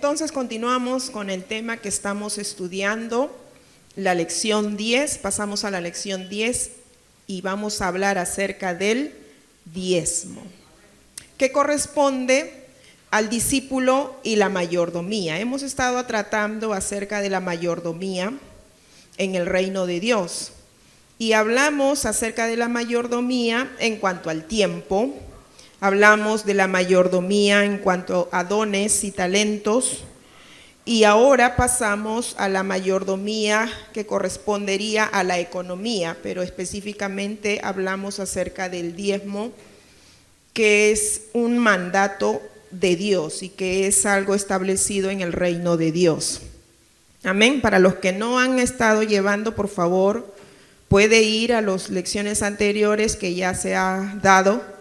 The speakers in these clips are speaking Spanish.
Entonces continuamos con el tema que estamos estudiando, la lección 10, pasamos a la lección 10 y vamos a hablar acerca del diezmo, que corresponde al discípulo y la mayordomía. Hemos estado tratando acerca de la mayordomía en el reino de Dios y hablamos acerca de la mayordomía en cuanto al tiempo. Hablamos de la mayordomía en cuanto a dones y talentos, y ahora pasamos a la mayordomía que correspondería a la economía, pero específicamente hablamos acerca del diezmo, que es un mandato de Dios y que es algo establecido en el reino de Dios. Amén. Para los que no han estado llevando, por favor, puede ir a las lecciones anteriores que ya se ha dado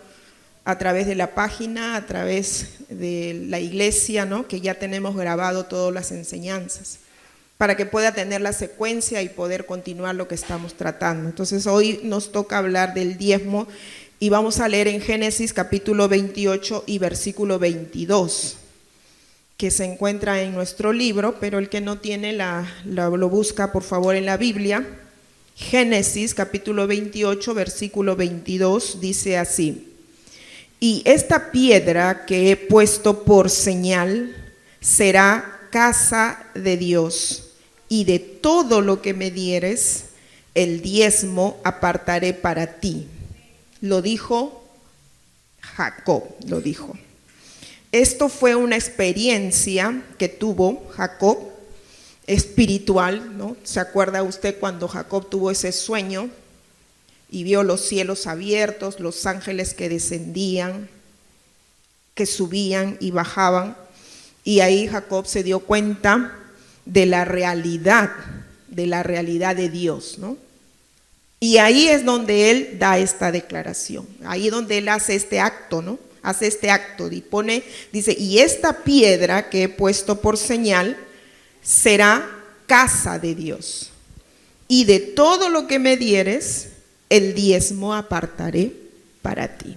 a través de la página, a través de la iglesia, ¿no? Que ya tenemos grabado todas las enseñanzas, para que pueda tener la secuencia y poder continuar lo que estamos tratando. Entonces hoy nos toca hablar del diezmo y vamos a leer en Génesis capítulo 28 y versículo 22, que se encuentra en nuestro libro, pero el que no tiene lo busca por favor en la Biblia. Génesis capítulo 28 versículo 22 dice así: y esta piedra que he puesto por señal será casa de Dios, y de todo lo que me dieres, el diezmo apartaré para ti. Lo dijo Jacob, lo dijo. Esto fue una experiencia que tuvo Jacob espiritual, ¿no? ¿Se acuerda usted cuando Jacob tuvo ese sueño y vio los cielos abiertos, los ángeles que descendían, que subían y bajaban? Y ahí Jacob se dio cuenta de la realidad de Dios, ¿no? Y ahí es donde él da esta declaración, ahí es donde él hace este acto, ¿no? Hace este acto y dice, y esta piedra que he puesto por señal será casa de Dios, y de todo lo que me dieres, el diezmo apartaré para ti.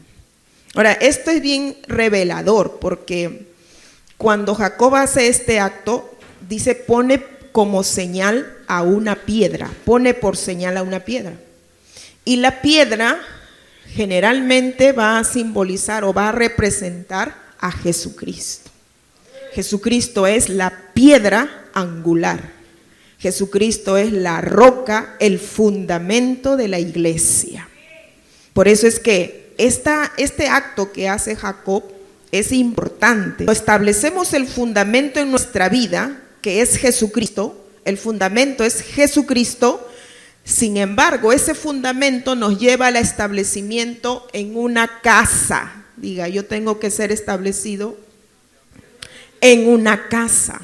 Ahora, esto es bien revelador, porque cuando Jacob hace este acto, dice, pone como señal a una piedra, pone por señal a una piedra. Y la piedra generalmente va a simbolizar o va a representar a Jesucristo. Jesucristo es la piedra angular. Jesucristo es la roca, el fundamento de la iglesia. Por eso es que este acto que hace Jacob es importante. Establecemos el fundamento en nuestra vida, que es Jesucristo. El fundamento es Jesucristo. Sin embargo, ese fundamento nos lleva al establecimiento en una casa. Diga, yo tengo que ser establecido en una casa.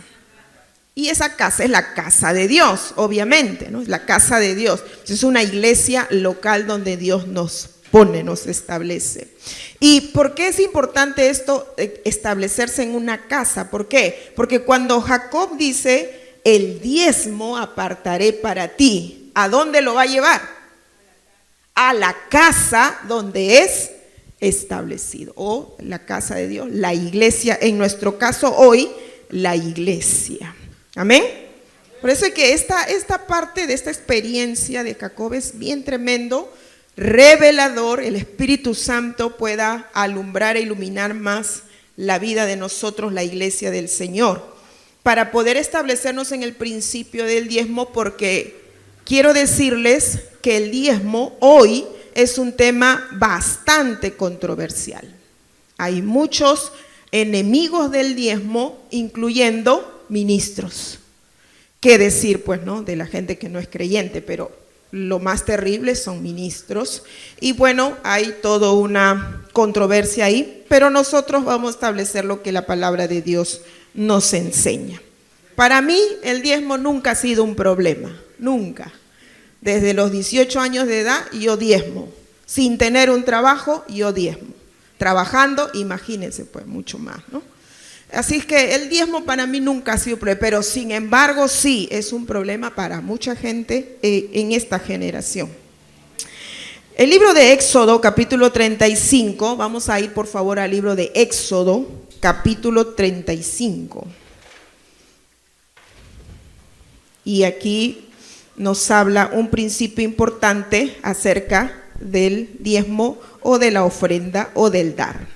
Y esa casa es la casa de Dios, obviamente, ¿no? Es la casa de Dios. Es una iglesia local donde Dios nos pone, nos establece. ¿Y por qué es importante esto, establecerse en una casa? ¿Por qué? Porque cuando Jacob dice, el diezmo apartaré para ti, ¿a dónde lo va a llevar? A la casa donde es establecido, o la casa de Dios, la iglesia, en nuestro caso hoy, la iglesia. Amén. Por eso es que esta parte de esta experiencia de Jacob es bien tremendo, revelador. El Espíritu Santo pueda alumbrar e iluminar más la vida de nosotros, la iglesia del Señor, para poder establecernos en el principio del diezmo, porque quiero decirles que el diezmo hoy es un tema bastante controversial. Hay muchos enemigos del diezmo, incluyendo ministros. ¿Qué decir, pues, no? De la gente que no es creyente, pero lo más terrible son ministros. Y bueno, hay toda una controversia ahí, pero nosotros vamos a establecer lo que la palabra de Dios nos enseña. Para mí, el diezmo nunca ha sido un problema, nunca. Desde los 18 años de edad, yo diezmo. Sin tener un trabajo, yo diezmo. Trabajando, imagínense, pues, mucho más, ¿no? Así que el diezmo para mí nunca ha sido un problema, pero sin embargo sí es un problema para mucha gente en esta generación. El libro de Éxodo, capítulo 35, vamos a ir por favor al libro de Éxodo, capítulo 35. y aquí nos habla un principio importante acerca del diezmo o de la ofrenda o del dar.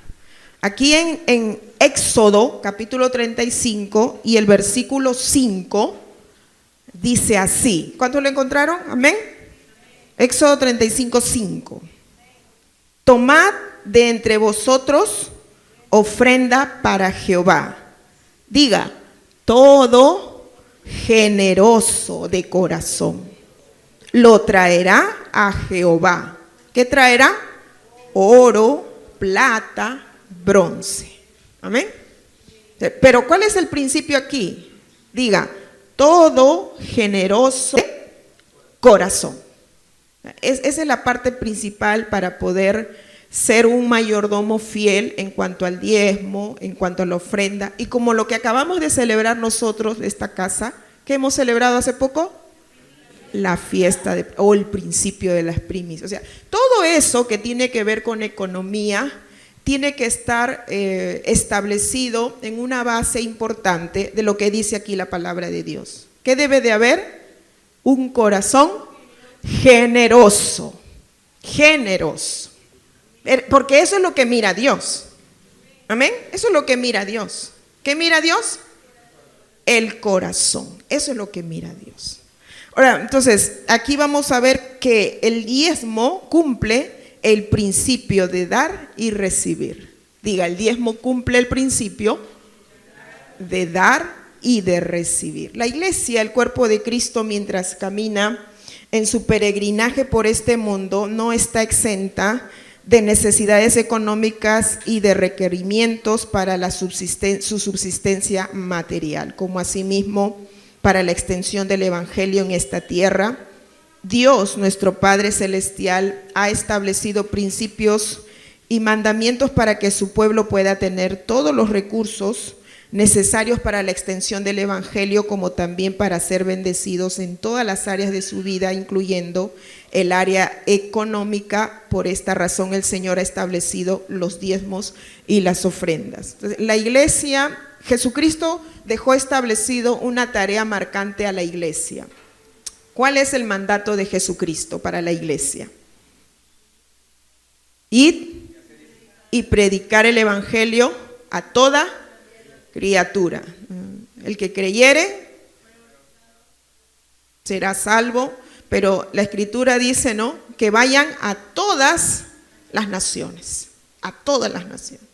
Aquí en Éxodo capítulo 35 y el versículo 5 dice así. ¿Cuántos lo encontraron? Amén. Éxodo 35, 5. Tomad de entre vosotros ofrenda para Jehová. Diga, todo generoso de corazón lo traerá a Jehová. ¿Qué traerá? Oro, plata, bronce. Amén. Pero ¿cuál es el principio aquí? Diga, todo generoso de corazón. Esa es la parte principal para poder ser un mayordomo fiel en cuanto al diezmo, en cuanto a la ofrenda. Y como lo que acabamos de celebrar nosotros de esta casa, ¿qué hemos celebrado hace poco? La fiesta o el principio de las primicias. O sea, todo eso que tiene que ver con economía tiene que estar establecido en una base importante de lo que dice aquí la palabra de Dios. ¿Qué debe de haber? Un corazón generoso, generoso. Porque eso es lo que mira Dios. Amén. Eso es lo que mira Dios. ¿Qué mira Dios? El corazón. Eso es lo que mira Dios. Ahora, entonces, aquí vamos a ver que el diezmo cumple el principio de dar y recibir. Diga, el diezmo cumple el principio de dar y de recibir. La iglesia, el cuerpo de Cristo, mientras camina en su peregrinaje por este mundo, no está exenta de necesidades económicas y de requerimientos para su subsistencia material, como asimismo para la extensión del evangelio en esta tierra. Dios, nuestro Padre Celestial, ha establecido principios y mandamientos para que su pueblo pueda tener todos los recursos necesarios para la extensión del evangelio, como también para ser bendecidos en todas las áreas de su vida, incluyendo el área económica. Por esta razón el Señor ha establecido los diezmos y las ofrendas. Entonces, la iglesia, Jesucristo dejó establecido una tarea marcante a la iglesia. ¿Cuál es el mandato de Jesucristo para la iglesia? Id y predicar el evangelio a toda criatura. El que creyere será salvo, pero la Escritura dice, ¿no?, que vayan a todas las naciones, a todas las naciones.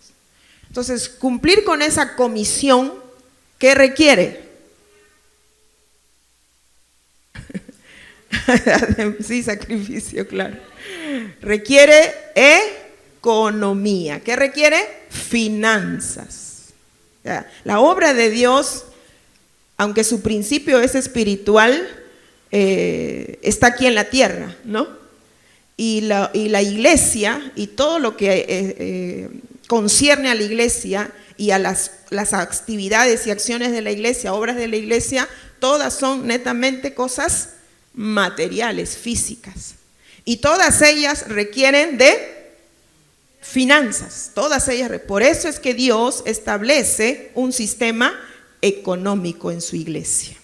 Entonces, cumplir con esa comisión, ¿qué requiere? Sí, sacrificio, claro. Requiere economía. ¿Qué requiere? Finanzas. La obra de Dios, aunque su principio es espiritual, está aquí en la tierra, ¿no? Y la iglesia y todo lo que concierne a la iglesia y a las actividades y acciones de la iglesia, obras de la iglesia, todas son netamente cosas materiales, físicas. Y todas ellas requieren de finanzas, todas ellas. Por eso es que Dios establece un sistema económico en su iglesia,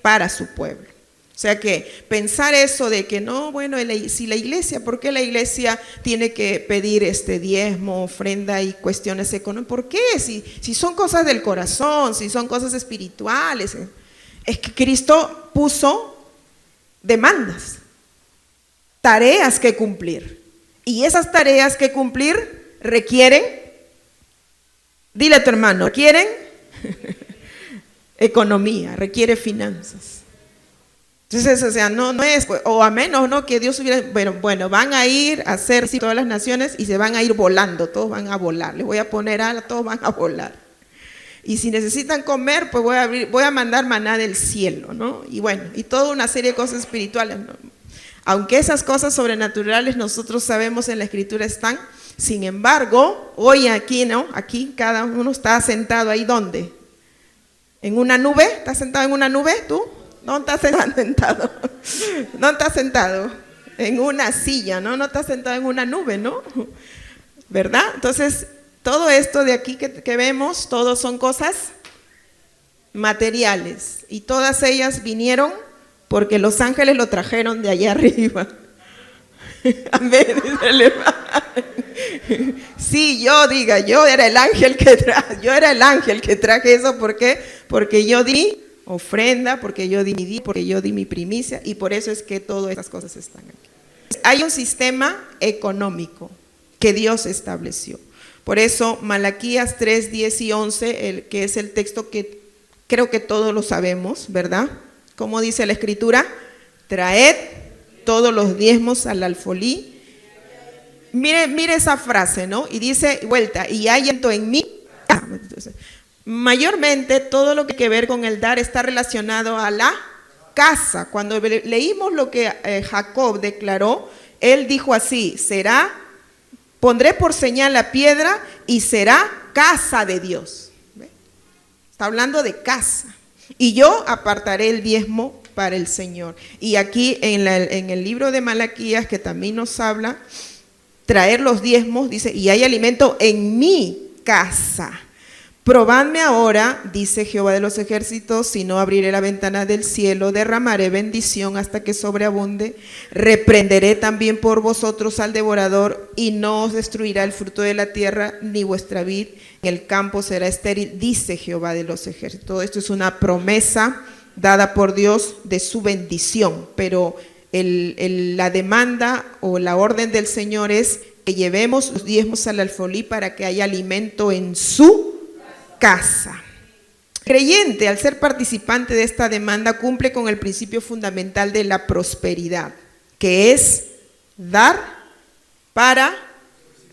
para su pueblo. O sea que pensar eso de que no, bueno, si la iglesia, ¿por qué la iglesia tiene que pedir diezmo, ofrenda y cuestiones económicas? ¿Por qué? Si son cosas del corazón, si son cosas espirituales. Es que Cristo puso demandas, tareas que cumplir. Y esas tareas que cumplir requieren, dile a tu hermano, requieren economía, requiere finanzas. Entonces, o sea, no es, o a menos, ¿no?, que Dios hubiera, bueno, van a ir a hacer todas las naciones y se van a ir volando, todos van a volar. Les voy a poner alas, todos van a volar. Y si necesitan comer, pues voy a mandar maná del cielo, ¿no? Y bueno, y toda una serie de cosas espirituales, ¿no? Aunque esas cosas sobrenaturales nosotros sabemos en la Escritura están, sin embargo, hoy aquí, ¿no? Aquí cada uno está sentado ahí, ¿dónde? ¿En una nube? ¿Estás sentado en una nube tú? No estás sentado. No estás sentado en una silla, ¿no? No estás sentado en una nube, ¿no? ¿Verdad? Entonces, todo esto de aquí que vemos, todos son cosas materiales y todas ellas vinieron porque los ángeles lo trajeron de allá arriba. Amén. Sí, yo era el ángel que traje eso. ¿Por qué? Porque yo di ofrenda, porque yo di mi primicia, y por eso es que todas estas cosas están aquí. Hay un sistema económico que Dios estableció. Por eso Malaquías 3, 10 y 11, que es el texto que creo que todos lo sabemos, ¿verdad? Como dice la Escritura, traed todos los diezmos al alfolí. Mire esa frase, ¿no? Y dice, vuelta, y hay en mí. Mayormente todo lo que tiene que ver con el dar está relacionado a la casa. Cuando leímos lo que Jacob declaró, él dijo así, pondré por señal la piedra y será casa de Dios. ¿Ve? Está hablando de casa. Y yo apartaré el diezmo para el Señor. Y aquí en el libro de Malaquías, que también nos habla, traer los diezmos, dice, y hay alimento en mi casa. Probadme ahora, dice Jehová de los ejércitos, si no abriré la ventana del cielo, derramaré bendición hasta que sobreabunde, reprenderé también por vosotros al devorador, y no os destruirá el fruto de la tierra, ni vuestra vid en el campo será estéril, dice Jehová de los ejércitos. Todo esto es una promesa dada por Dios de su bendición, pero la demanda o la orden del Señor es que llevemos los diezmos al alfolí para que haya alimento en su casa. Creyente, al ser participante de esta demanda, cumple con el principio fundamental de la prosperidad, que es dar para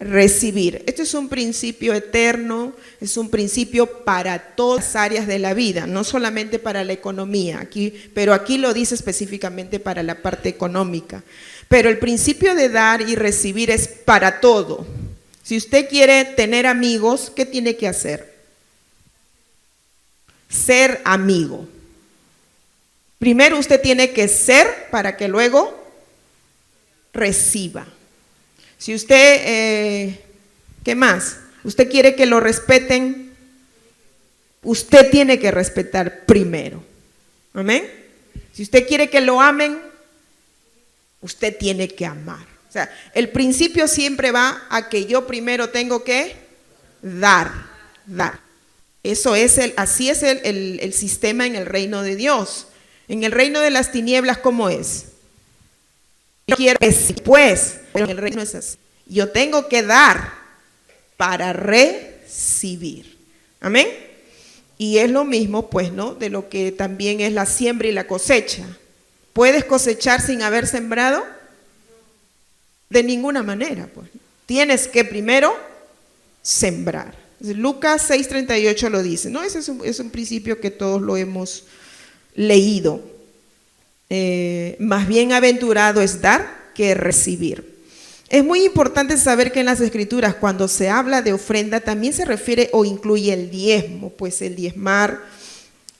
recibir. Esto es un principio eterno, es un principio para todas las áreas de la vida, no solamente para la economía, pero aquí lo dice específicamente para la parte económica. Pero el principio de dar y recibir es para todo. Si usted quiere tener amigos, ¿qué tiene que hacer? Ser amigo. Primero usted tiene que ser para que luego reciba. Si usted, ¿qué más? Usted quiere que lo respeten, usted tiene que respetar primero. ¿Amén? Si usted quiere que lo amen, usted tiene que amar. O sea, el principio siempre va a que yo primero tengo que dar. Eso es así es el sistema en el reino de Dios. En el reino de las tinieblas, ¿cómo es? Yo quiero pues, pero en el reino es así. Yo tengo que dar para recibir. Amén. Y es lo mismo, pues, ¿no? De lo que también es la siembra y la cosecha. ¿Puedes cosechar sin haber sembrado? De ninguna manera, pues. Tienes que primero sembrar. Lucas 6:38 lo dice, ¿no? Ese es un principio que todos lo hemos leído. Más bienaventurado es dar que recibir. Es muy importante saber que en las Escrituras, cuando se habla de ofrenda, también se refiere o incluye el diezmo, pues el diezmar,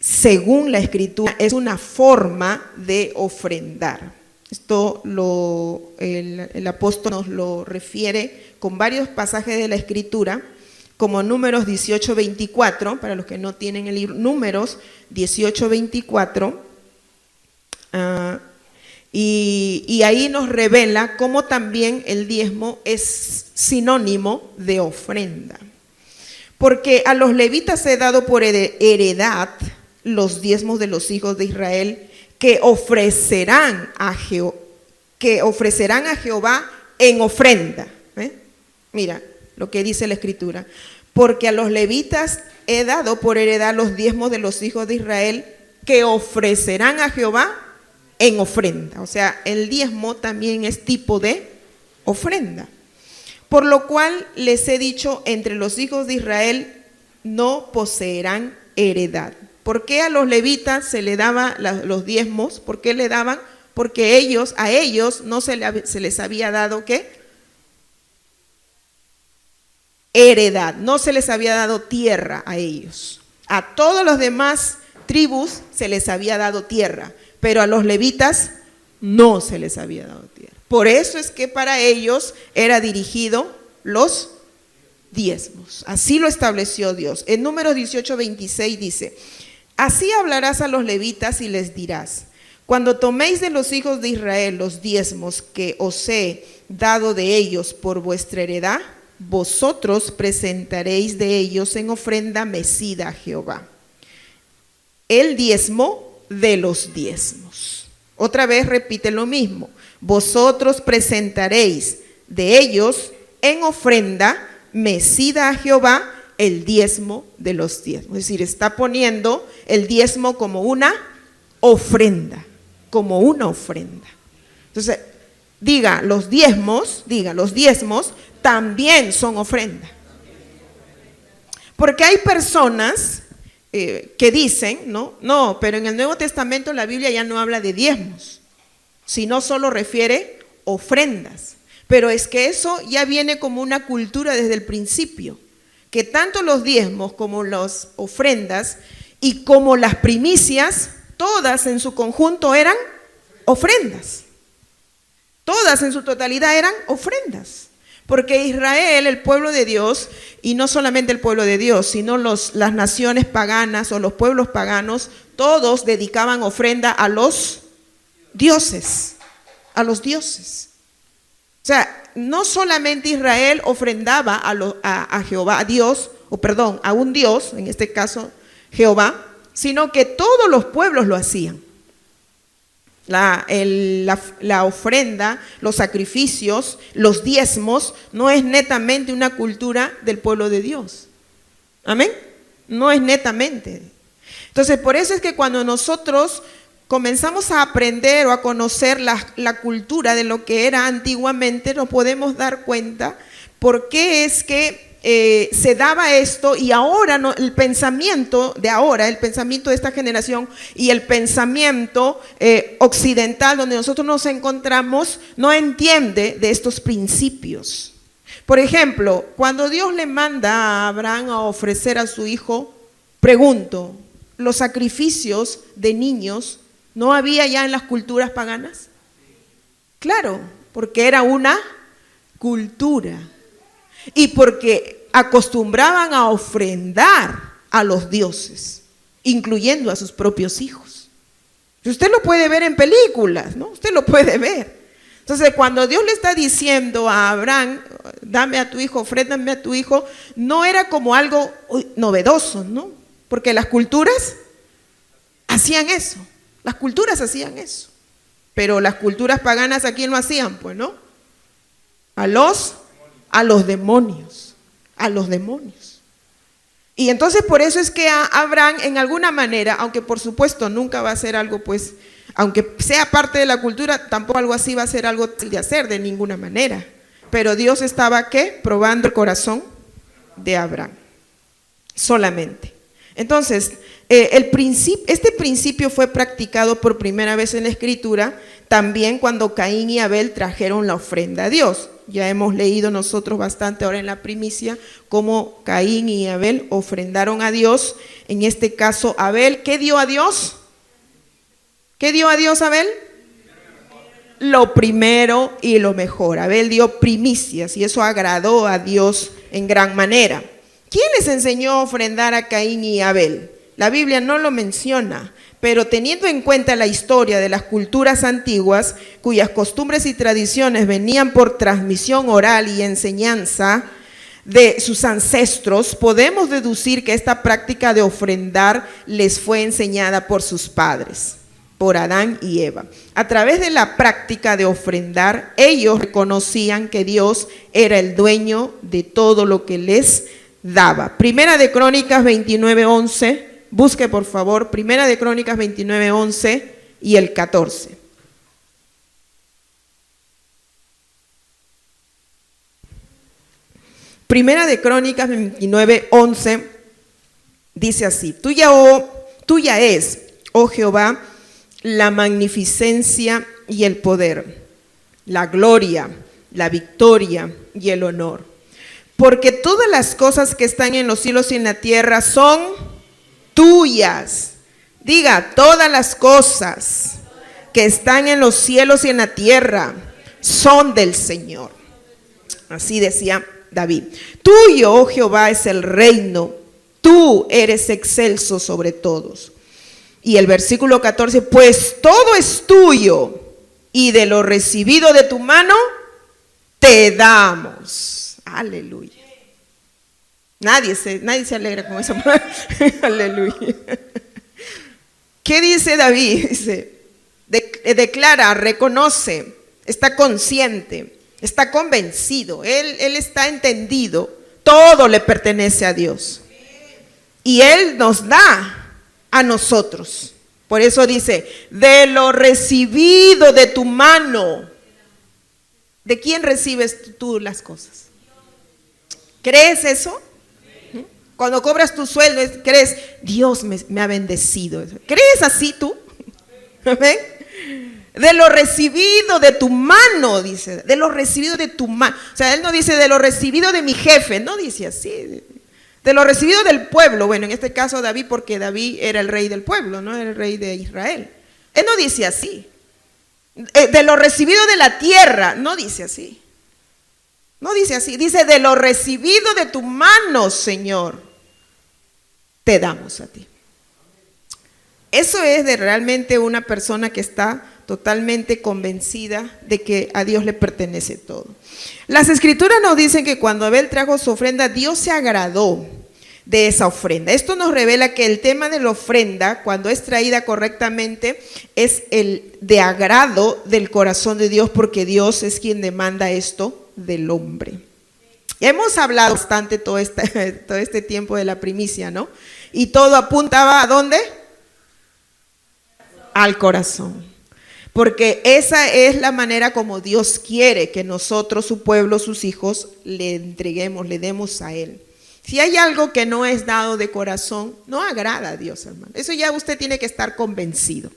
según la Escritura, es una forma de ofrendar. Esto el apóstol nos lo refiere con varios pasajes de la Escritura, como Números 18:24, para los que no tienen el libro, Números 18:24, y ahí nos revela cómo también el diezmo es sinónimo de ofrenda. Porque a los levitas he dado por heredad los diezmos de los hijos de Israel, que ofrecerán a Jehová en ofrenda. Mira lo que dice la Escritura. Porque a los levitas he dado por heredad los diezmos de los hijos de Israel, que ofrecerán a Jehová en ofrenda. O sea, el diezmo también es tipo de ofrenda. Por lo cual les he dicho, entre los hijos de Israel no poseerán heredad. ¿Por qué a los levitas se le daba los diezmos? ¿Por qué le daban? Porque a ellos no se les había dado ¿qué? Heredad, no se les había dado tierra a ellos. A todos los demás tribus se les había dado tierra, pero a los levitas no se les había dado tierra. Por eso es que para ellos era dirigido los diezmos. Así lo estableció Dios. En Números 18:26 dice: así hablarás a los levitas y les dirás: Cuando toméis de los hijos de Israel los diezmos que os he dado de ellos por vuestra heredad, vosotros presentaréis de ellos en ofrenda mecida a Jehová. El diezmo de los diezmos. Otra vez repite lo mismo. Vosotros presentaréis de ellos en ofrenda mecida a Jehová el diezmo de los diezmos. Es decir, está poniendo el diezmo como una ofrenda, como una ofrenda. Entonces, diga, los diezmos también son ofrenda. Porque hay personas que dicen, no, pero en el Nuevo Testamento la Biblia ya no habla de diezmos, sino solo refiere ofrendas. Pero es que eso ya viene como una cultura desde el principio, que tanto los diezmos como las ofrendas y como las primicias, todas en su conjunto eran ofrendas. Todas en su totalidad eran ofrendas. Porque Israel, el pueblo de Dios, y no solamente el pueblo de Dios, sino las naciones paganas o los pueblos paganos, todos dedicaban ofrenda a los dioses, a los dioses. O sea, no solamente Israel ofrendaba a Jehová, a un Dios, en este caso Jehová, sino que todos los pueblos lo hacían. La ofrenda, los sacrificios, los diezmos, no es netamente una cultura del pueblo de Dios. Amén. No es netamente. Entonces, por eso es que cuando nosotros comenzamos a aprender o a conocer la cultura de lo que era antiguamente, nos podemos dar cuenta por qué es que se daba esto, y ahora el pensamiento de esta generación y el pensamiento occidental donde nosotros nos encontramos no entiende de estos principios. Por ejemplo, cuando Dios le manda a Abraham a ofrecer a su hijo, pregunto, ¿los sacrificios de niños no había ya en las culturas paganas? Claro, porque era una cultura. Y porque acostumbraban a ofrendar a los dioses, incluyendo a sus propios hijos. Usted lo puede ver en películas, ¿no? Usted lo puede ver. Entonces, cuando Dios le está diciendo a Abraham, dame a tu hijo, ofréndame a tu hijo, no era como algo novedoso, ¿no? Porque las culturas hacían eso. Las culturas hacían eso. Pero las culturas paganas, ¿a quién lo hacían? Pues, ¿no? A los demonios, Y entonces por eso es que a Abraham en alguna manera, aunque por supuesto nunca va a ser algo, pues, aunque sea parte de la cultura, tampoco algo así va a ser algo de hacer de ninguna manera. Pero Dios estaba, ¿qué? Probando el corazón de Abraham, solamente. Entonces, este principio fue practicado por primera vez en la Escritura, también cuando Caín y Abel trajeron la ofrenda a Dios. Ya hemos leído nosotros bastante ahora en la primicia cómo Caín y Abel ofrendaron a Dios. En este caso, Abel, ¿qué dio a Dios? ¿Qué dio a Dios Abel? Lo primero y lo mejor. Abel dio primicias y eso agradó a Dios en gran manera. ¿Quién les enseñó a ofrendar a Caín y Abel? La Biblia no lo menciona, pero teniendo en cuenta la historia de las culturas antiguas, cuyas costumbres y tradiciones venían por transmisión oral y enseñanza de sus ancestros, podemos deducir que esta práctica de ofrendar les fue enseñada por sus padres, por Adán y Eva. A través de la práctica de ofrendar, ellos reconocían que Dios era el dueño de todo lo que les daba. Primera de Crónicas 29:11. Busque por favor, Primera de Crónicas 29:11 y el 14. Primera de Crónicas 29:11 dice así: tuya es, oh Jehová, la magnificencia y el poder, la gloria, la victoria y el honor. Porque todas las cosas que están en los cielos y en la tierra son tuyas. Diga, todas las cosas que están en los cielos y en la tierra son del Señor. Así decía David. Tuyo, oh Jehová, es el reino. Tú eres excelso sobre todos. Y el versículo 14, pues todo es tuyo y de lo recibido de tu mano te damos. Aleluya. Nadie se alegra con eso. Aleluya. ¿Qué dice David? Dice, declara, reconoce, está consciente, está convencido, él está entendido, todo le pertenece a Dios. Y Él nos da a nosotros. Por eso dice, de lo recibido de tu mano. ¿De quién recibes tú las cosas? ¿Crees eso? Cuando cobras tu sueldo, ¿crees? Dios me ha bendecido. ¿Crees así tú? ¿Amén? De lo recibido de tu mano, dice. De lo recibido de tu mano. O sea, Él no dice de lo recibido de mi jefe. No dice así. De lo recibido del pueblo. Bueno, en este caso David, porque David era el rey del pueblo, no era el rey de Israel. Él no dice así. De lo recibido de la tierra. No dice así. No dice así. Dice de lo recibido de tu mano, Señor, te damos a ti. Eso es de realmente una persona que está totalmente convencida de que a Dios le pertenece todo. Las escrituras nos dicen que cuando Abel trajo su ofrenda, Dios se agradó de esa ofrenda. Esto nos revela que el tema de la ofrenda, cuando es traída correctamente, es el de agrado del corazón de Dios, porque Dios es quien demanda esto del hombre. Ya hemos hablado bastante todo este tiempo de la primicia, ¿no? Y todo apuntaba ¿a dónde? Al corazón. Porque esa es la manera como Dios quiere que nosotros, su pueblo, sus hijos, le entreguemos, le demos a Él. Si hay algo que no es dado de corazón, no agrada a Dios, hermano. Eso ya usted tiene que estar convencido.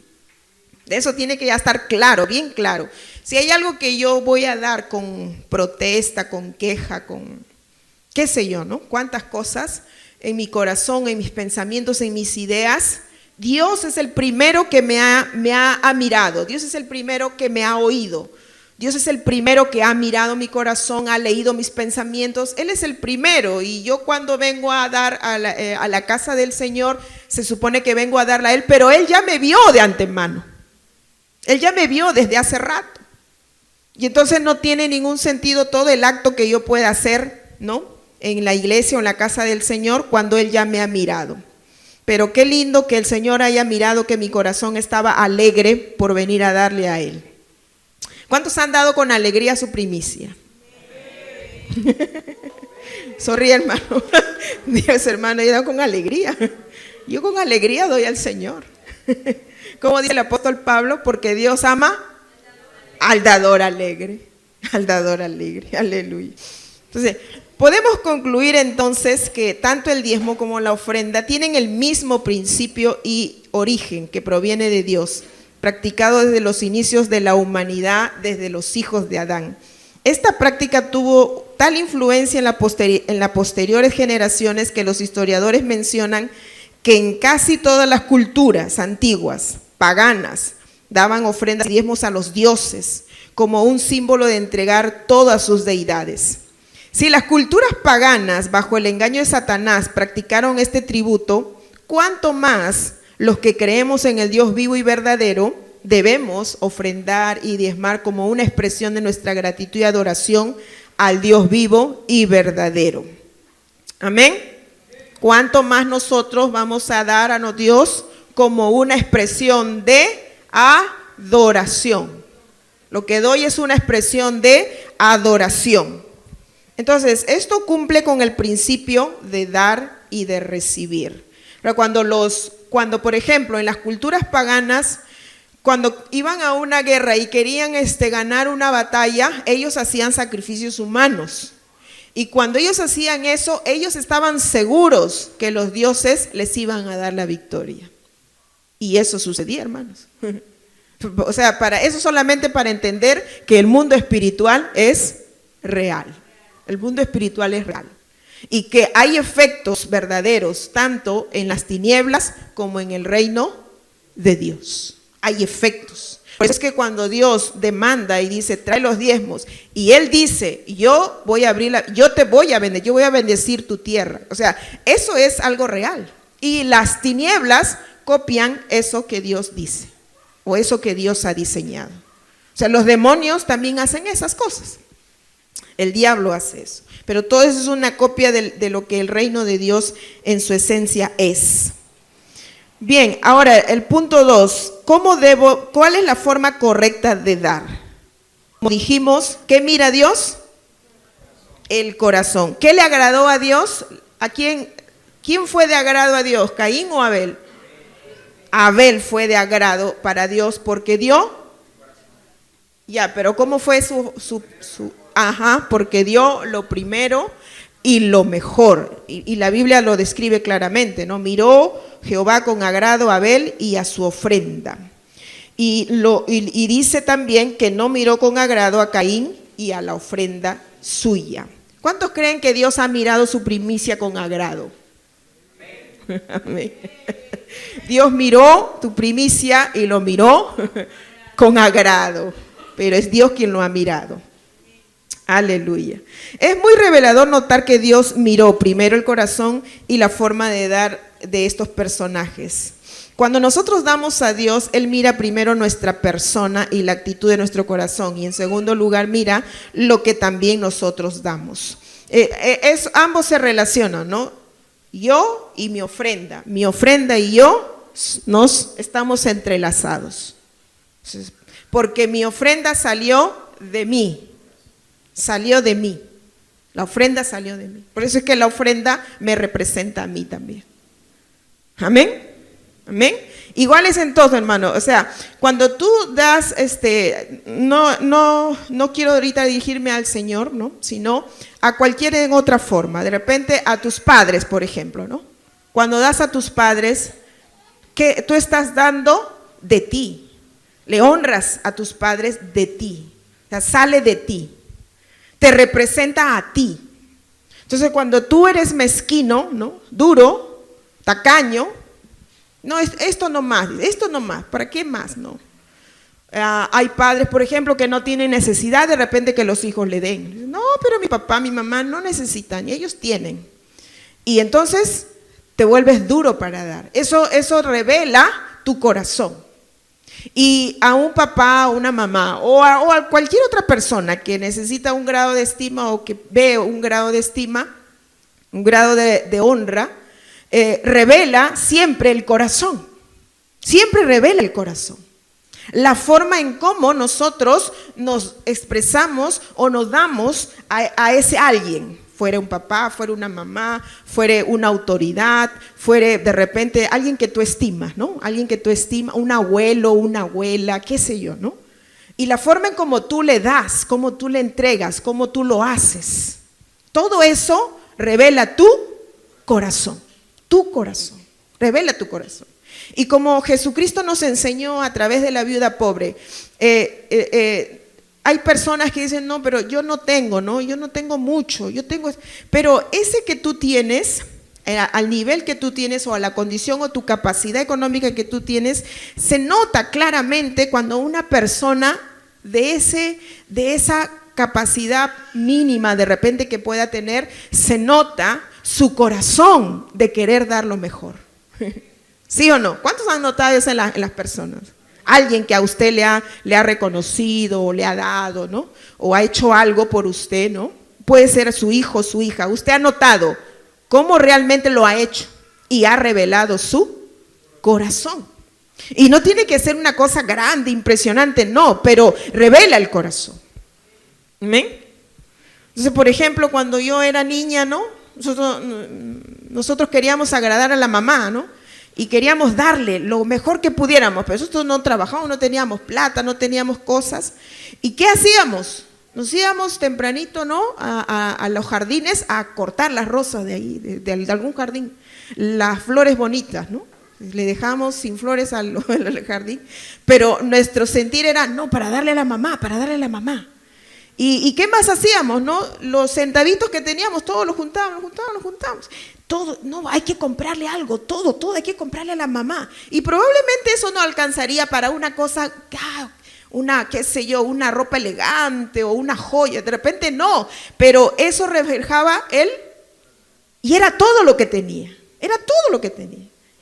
De eso tiene que ya estar claro, bien claro. Si hay algo que yo voy a dar con protesta, con queja, con qué sé yo, ¿no? Cuántas cosas en mi corazón, en mis pensamientos, en mis ideas. Dios es el primero que me ha mirado. Dios es el primero que me ha oído. Dios es el primero que ha mirado mi corazón, ha leído mis pensamientos. Él es el primero. Y yo cuando vengo a dar a la casa del Señor, se supone que vengo a darla a Él, pero Él ya me vio de antemano. Él ya me vio desde hace rato. Y entonces no tiene ningún sentido todo el acto que yo pueda hacer, ¿no? En la iglesia o en la casa del Señor cuando Él ya me ha mirado. Pero qué lindo que el Señor haya mirado que mi corazón estaba alegre por venir a darle a Él. ¿Cuántos han dado con alegría su primicia? Sonríe, hermano. Dios, hermano, yo he dado con alegría. Yo con alegría doy al Señor. Como dice el apóstol Pablo, porque Dios ama al dador alegre. Al dador alegre. Aleluya. Entonces, podemos concluir entonces que tanto el diezmo como la ofrenda tienen el mismo principio y origen que proviene de Dios, practicado desde los inicios de la humanidad, desde los hijos de Adán. Esta práctica tuvo tal influencia en las posteriores generaciones que los historiadores mencionan que en casi todas las culturas antiguas, paganas, daban ofrendas y diezmos a los dioses como un símbolo de entregar todas sus deidades. Si las culturas paganas, bajo el engaño de Satanás, practicaron este tributo, ¿cuánto más los que creemos en el Dios vivo y verdadero debemos ofrendar y diezmar como una expresión de nuestra gratitud y adoración al Dios vivo y verdadero? Amén. ¿Cuánto más nosotros vamos a dar a Dios como una expresión de adoración? Lo que doy es una expresión de adoración. Entonces, esto cumple con el principio de dar y de recibir. Pero cuando, por ejemplo, en las culturas paganas, cuando iban a una guerra y querían ganar una batalla, ellos hacían sacrificios humanos. Y cuando ellos hacían eso, ellos estaban seguros que los dioses les iban a dar la victoria. Y eso sucedía, hermanos. O sea, eso solamente para entender que el mundo espiritual es real. El mundo espiritual es real. Y que hay efectos verdaderos tanto en las tinieblas como en el reino de Dios. Hay efectos. Por eso es que cuando Dios demanda y dice, trae los diezmos, y Él dice, yo te voy a bendecir, yo voy a bendecir tu tierra. O sea, eso es algo real. Y las tinieblas copian eso que Dios dice o eso que Dios ha diseñado. O sea, los demonios también hacen esas cosas. El diablo hace eso. Pero todo eso es una copia de lo que el reino de Dios en su esencia es. Bien, ahora el punto 2. ¿Cuál es la forma correcta de dar? Como dijimos, ¿qué mira Dios? El corazón. ¿Qué le agradó a Dios? ¿A quién fue de agrado a Dios? ¿Caín o Abel? Abel fue de agrado para Dios porque dio. Ya, pero ¿cómo fue porque dio lo primero y lo mejor. Y la Biblia lo describe claramente, ¿no? Miró Jehová con agrado a Abel y a su ofrenda. Y dice también que no miró con agrado a Caín y a la ofrenda suya. ¿Cuántos creen que Dios ha mirado su primicia con agrado? Amén. Dios miró tu primicia y lo miró con agrado, pero es Dios quien lo ha mirado. Aleluya. Es muy revelador notar que Dios miró primero el corazón y la forma de dar de estos personajes. Cuando nosotros damos a Dios, Él mira primero nuestra persona y la actitud de nuestro corazón, y en segundo lugar mira lo que también nosotros damos. Ambos se relacionan, ¿no? Yo y mi ofrenda y yo nos estamos entrelazados. Porque mi ofrenda salió de mí. La ofrenda salió de mí. Por eso es que la ofrenda me representa a mí también. Amén. Amén. Igual es en todo, hermano. O sea, cuando tú das, no quiero ahorita dirigirme al Señor, ¿no? Sino a cualquiera en otra forma. De repente a tus padres, por ejemplo, ¿no? Cuando das a tus padres, ¿qué tú estás dando? De ti. Le honras a tus padres de ti. O sea, sale de ti. Te representa a ti. Entonces, cuando tú eres mezquino, ¿no? Duro, tacaño, no, esto no más, ¿para qué más? No. Hay padres, por ejemplo, que no tienen necesidad de repente que los hijos le den. No, pero mi papá, mi mamá no necesitan, y ellos tienen. Y entonces te vuelves duro para dar. Eso revela tu corazón. Y a un papá, a una mamá o a cualquier otra persona que necesita un grado de estima o que ve un grado de estima, un grado de honra, revela siempre el corazón. Siempre revela el corazón. La forma en cómo nosotros nos expresamos o nos damos a ese alguien. Fuera un papá, fuera una mamá, fuera una autoridad, fuera de repente alguien que tú estimas, ¿no? Alguien que tú estimas, un abuelo, una abuela, qué sé yo, ¿no? Y la forma en cómo tú le das, cómo tú le entregas, cómo tú lo haces. Todo eso revela tu corazón, revela tu corazón. Y como Jesucristo nos enseñó a través de la viuda pobre, hay personas que dicen, no, pero yo no tengo, ¿no? Yo no tengo mucho, pero ese que tú tienes, al nivel que tú tienes o a la condición o tu capacidad económica que tú tienes, se nota claramente cuando una persona de esa capacidad mínima de repente que pueda tener, se nota su corazón de querer dar lo mejor. ¿Sí o no? ¿Cuántos han notado eso en las personas? Alguien que a usted le ha reconocido o le ha dado, ¿no? O ha hecho algo por usted, ¿no? Puede ser su hijo, su hija. Usted ha notado cómo realmente lo ha hecho y ha revelado su corazón. Y no tiene que ser una cosa grande, impresionante, no, pero revela el corazón. ¿Amén? Entonces, por ejemplo, cuando yo era niña, ¿no? Nosotros queríamos agradar a la mamá, ¿no? Y queríamos darle lo mejor que pudiéramos, pero nosotros no trabajábamos, no teníamos plata, no teníamos cosas. ¿Y qué hacíamos? Nos íbamos tempranito, ¿no? A los jardines a cortar las rosas de ahí, de algún jardín, las flores bonitas, ¿no? Le dejamos sin flores al jardín, pero nuestro sentir era, no, para darle a la mamá. ¿Y qué más hacíamos, no? Los centavitos que teníamos, todos los juntábamos. Todo, no, hay que comprarle algo, todo hay que comprarle a la mamá. Y probablemente eso no alcanzaría para una cosa, qué sé yo, una ropa elegante o una joya. De repente no, pero eso reflejaba él y era todo lo que tenía.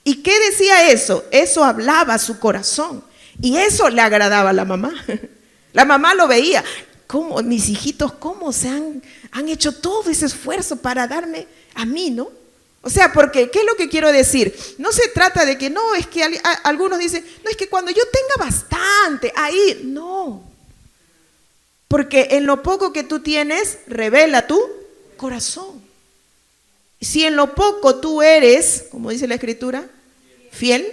¿Y qué decía eso? Eso hablaba a su corazón. Y eso le agradaba a la mamá. La mamá lo veía. ¿Cómo, mis hijitos, cómo se han hecho todo ese esfuerzo para darme a mí, ¿no? O sea, porque, ¿qué es lo que quiero decir? No se trata de que, no, es que algunos dicen, no, es que cuando yo tenga bastante, ahí, no. Porque en lo poco que tú tienes, revela tu corazón. Si en lo poco tú eres, como dice la Escritura, fiel,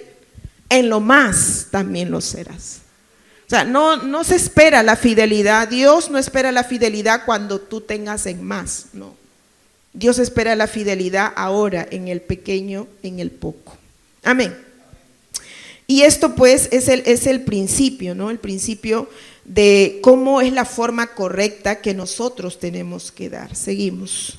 en lo más también lo serás. O sea, no se espera la fidelidad. Dios no espera la fidelidad cuando tú tengas en más, no. Dios espera la fidelidad ahora, en el pequeño, en el poco. Amén. Y esto pues es el principio, ¿no? El principio de cómo es la forma correcta que nosotros tenemos que dar. Seguimos.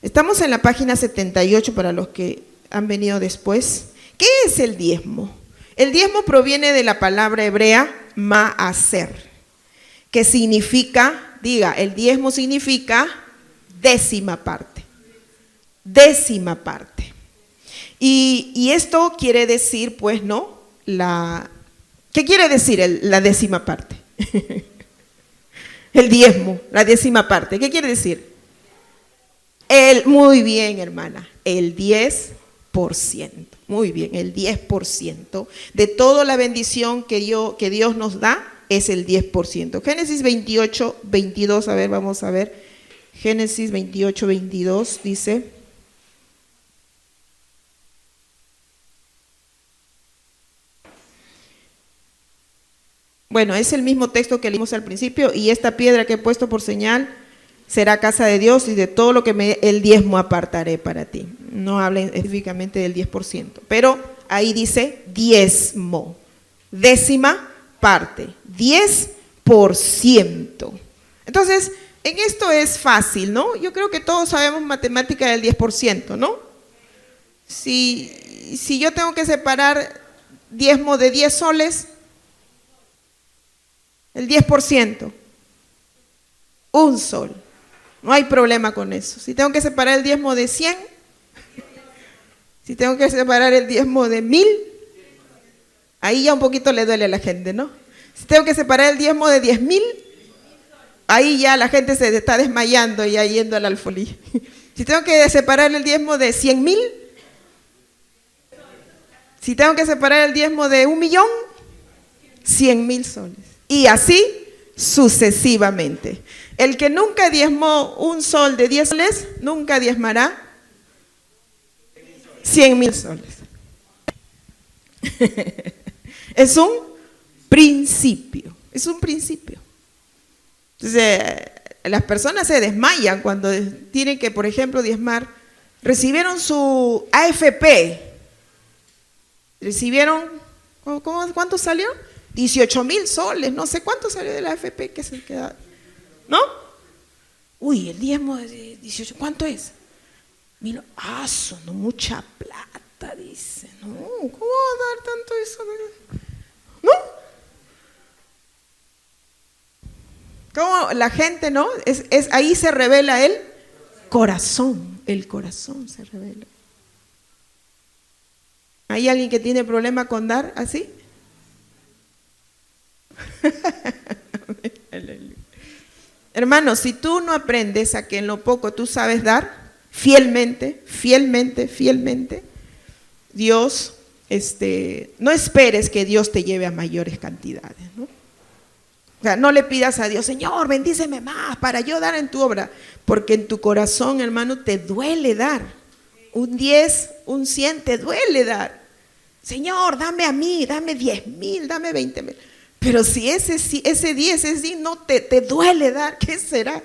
Estamos en la página 78 para los que han venido después. ¿Qué es el diezmo? El diezmo proviene de la palabra hebrea maaser, que significa, diga, el diezmo significa décima parte. Décima parte. Y esto quiere decir, pues, ¿no? ¿Qué quiere decir la décima parte? El diezmo, la décima parte. ¿Qué quiere decir? Muy bien, hermana, el 10%. Muy bien, el 10% de toda la bendición que Dios nos da es el 10%. Génesis 28, 22, a ver, vamos a ver. Génesis 28, 22 dice: bueno, es el mismo texto que leímos al principio. Y esta piedra que he puesto por señal será casa de Dios, y de todo lo que el diezmo apartaré para ti. No habla específicamente del 10%, pero ahí dice diezmo, décima parte, 10%. Entonces, en esto es fácil, ¿no? Yo creo que todos sabemos matemática del 10%, ¿no? Si yo tengo que separar diezmo de 10 soles, el 10%, un sol. No hay problema con eso. Si tengo que separar el diezmo de 100, si tengo que separar el diezmo de 1000, ahí ya un poquito le duele a la gente, ¿no? Si tengo que separar el diezmo de 10,000, ahí ya la gente se está desmayando y ya yendo al alfolí. Si tengo que separar el diezmo de 100,000, si tengo que separar el diezmo de 1,000,000, 100,000 soles. Y así sucesivamente. El que nunca diezmó un sol de 10 soles, nunca diezmará 100,000 soles. Es un principio, es un principio. Entonces, las personas se desmayan cuando tienen que, por ejemplo, diezmar. Recibieron su AFP, recibieron, ¿cuánto salió? 18,000 soles, no sé cuánto salió de la AFP que se queda, ¿no? Uy, el diezmo de 18, ¿cuánto es? 1,000, son mucha plata, dice. No, ¿cómo va a dar tanto eso? ¿No? ¿Cómo la gente, no? Ahí se revela el corazón se revela. ¿Hay alguien que tiene problema con dar así? Hermanos, si tú no aprendes a que en lo poco tú sabes dar fielmente, Dios, no esperes que Dios te lleve a mayores cantidades, ¿no? O sea, no le pidas a Dios, Señor, bendíceme más para yo dar en tu obra, porque en tu corazón, hermano, te duele dar. Un 10, un 100 te duele dar. Señor, dame a mí, dame 10,000, dame 20,000. Pero si ese 10, ese no te duele dar, ¿qué será?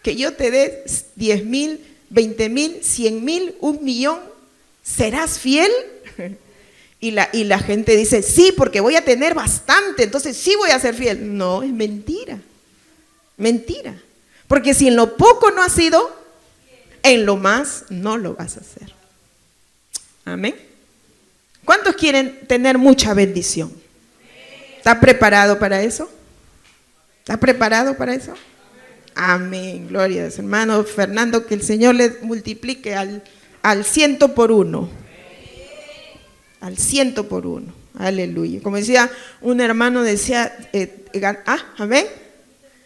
Que yo te dé 10,000, 20,000, 100,000, 1,000,000, ¿serás fiel? Y la gente dice, sí, porque voy a tener bastante, entonces sí voy a ser fiel. No, es mentira, mentira. Porque si en lo poco no has sido, en lo más no lo vas a hacer. Amén. ¿Cuántos quieren tener mucha bendición? ¿Está preparado para eso? ¿Está preparado para eso? Amén, gloria a Dios. Hermano Fernando, que el Señor le multiplique al 100 por 1. al 100 por uno. Aleluya. Como decía un hermano, decía, amén.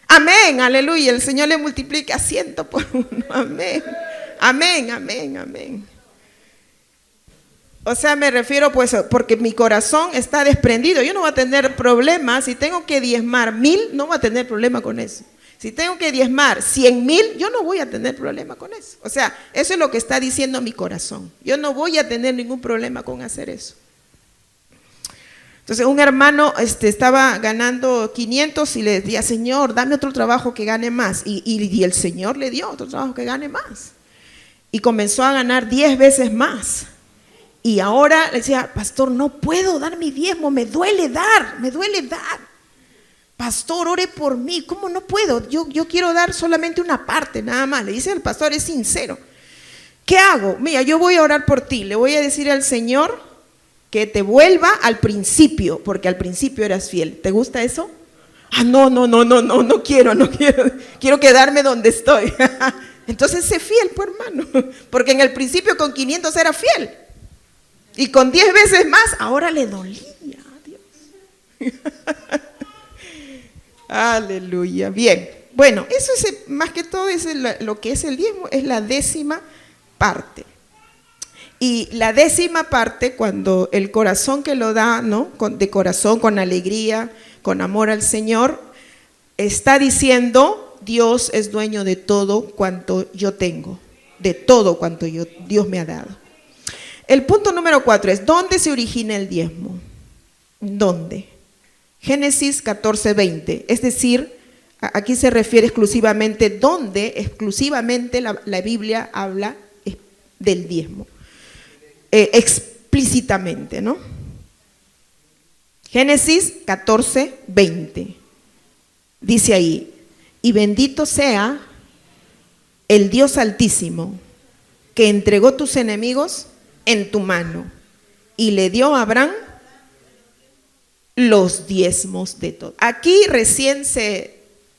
Amén, aleluya. El Señor le multiplica a 100 por uno. Amén. Amén, amén, amén. O sea, me refiero pues porque mi corazón está desprendido. Yo no voy a tener problemas. Si tengo que diezmar 1000, no voy a tener problema con eso. Si tengo que diezmar 100,000, yo no voy a tener problema con eso. O sea, eso es lo que está diciendo mi corazón. Yo no voy a tener ningún problema con hacer eso. Entonces un hermano estaba ganando 500 y le decía, Señor, dame otro trabajo que gane más. Y el Señor le dio otro trabajo que gane más. Y comenzó a ganar 10 veces más. Y ahora le decía, pastor, no puedo dar mi diezmo, me duele dar. Pastor, ore por mí, ¿cómo no puedo? Yo quiero dar solamente una parte, nada más. Le dice al pastor, es sincero. ¿Qué hago? Mira, yo voy a orar por ti, le voy a decir al Señor que te vuelva al principio, porque al principio eras fiel. ¿Te gusta eso? No quiero. Quiero quedarme donde estoy. Entonces sé fiel, pues hermano, porque en el principio con 500 era fiel. Y con 10 veces más, ahora le dolía a Dios. Aleluya. Bien. Bueno, eso es más que todo es lo que es el diezmo, es la 10ª parte. Y la 10ª parte, cuando el corazón que lo da, ¿no? De corazón, con alegría, con amor al Señor, está diciendo, Dios es dueño de todo cuanto yo tengo, de todo cuanto Dios me ha dado. El punto número 4 es, ¿dónde se origina el diezmo? ¿Dónde? Génesis 14:20, es decir, aquí se refiere exclusivamente, ¿dónde exclusivamente la Biblia habla del diezmo? Explícitamente, ¿no? Génesis 14:20, dice ahí, y bendito sea el Dios Altísimo, que entregó tus enemigos en tu mano, y le dio a Abraham los diezmos de todo. Aquí recién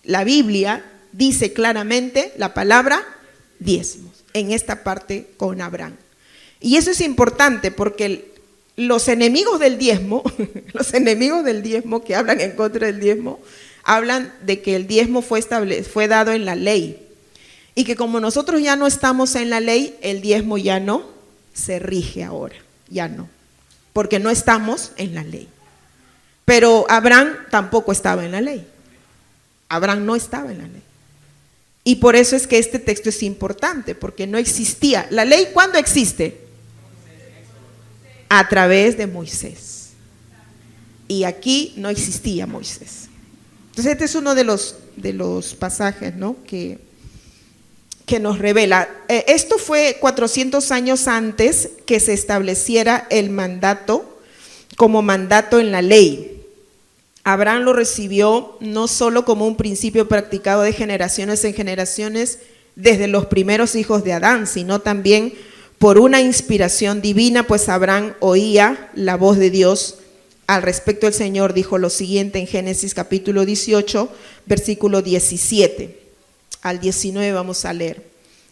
la Biblia dice claramente la palabra diezmos, en esta parte con Abraham. Y eso es importante porque los enemigos del diezmo, que hablan en contra del diezmo, hablan de que el diezmo fue dado en la ley. Y que como nosotros ya no estamos en la ley, el diezmo ya no se rige ahora, ya no, porque no estamos en la ley. Pero Abraham tampoco estaba en la ley. Abraham no estaba en la ley. Y por eso es que este texto es importante, porque no existía. ¿La ley cuándo existe? A través de Moisés. Y aquí no existía Moisés. Entonces este es uno de los pasajes, ¿no? que nos revela. Esto fue 400 años antes que se estableciera el mandato como mandato en la ley. Abraham lo recibió no solo como un principio practicado de generaciones en generaciones desde los primeros hijos de Adán, sino también por una inspiración divina, pues Abraham oía la voz de Dios. Al respecto, el Señor dijo lo siguiente en Génesis capítulo 18, versículo 17 al 19 vamos a leer.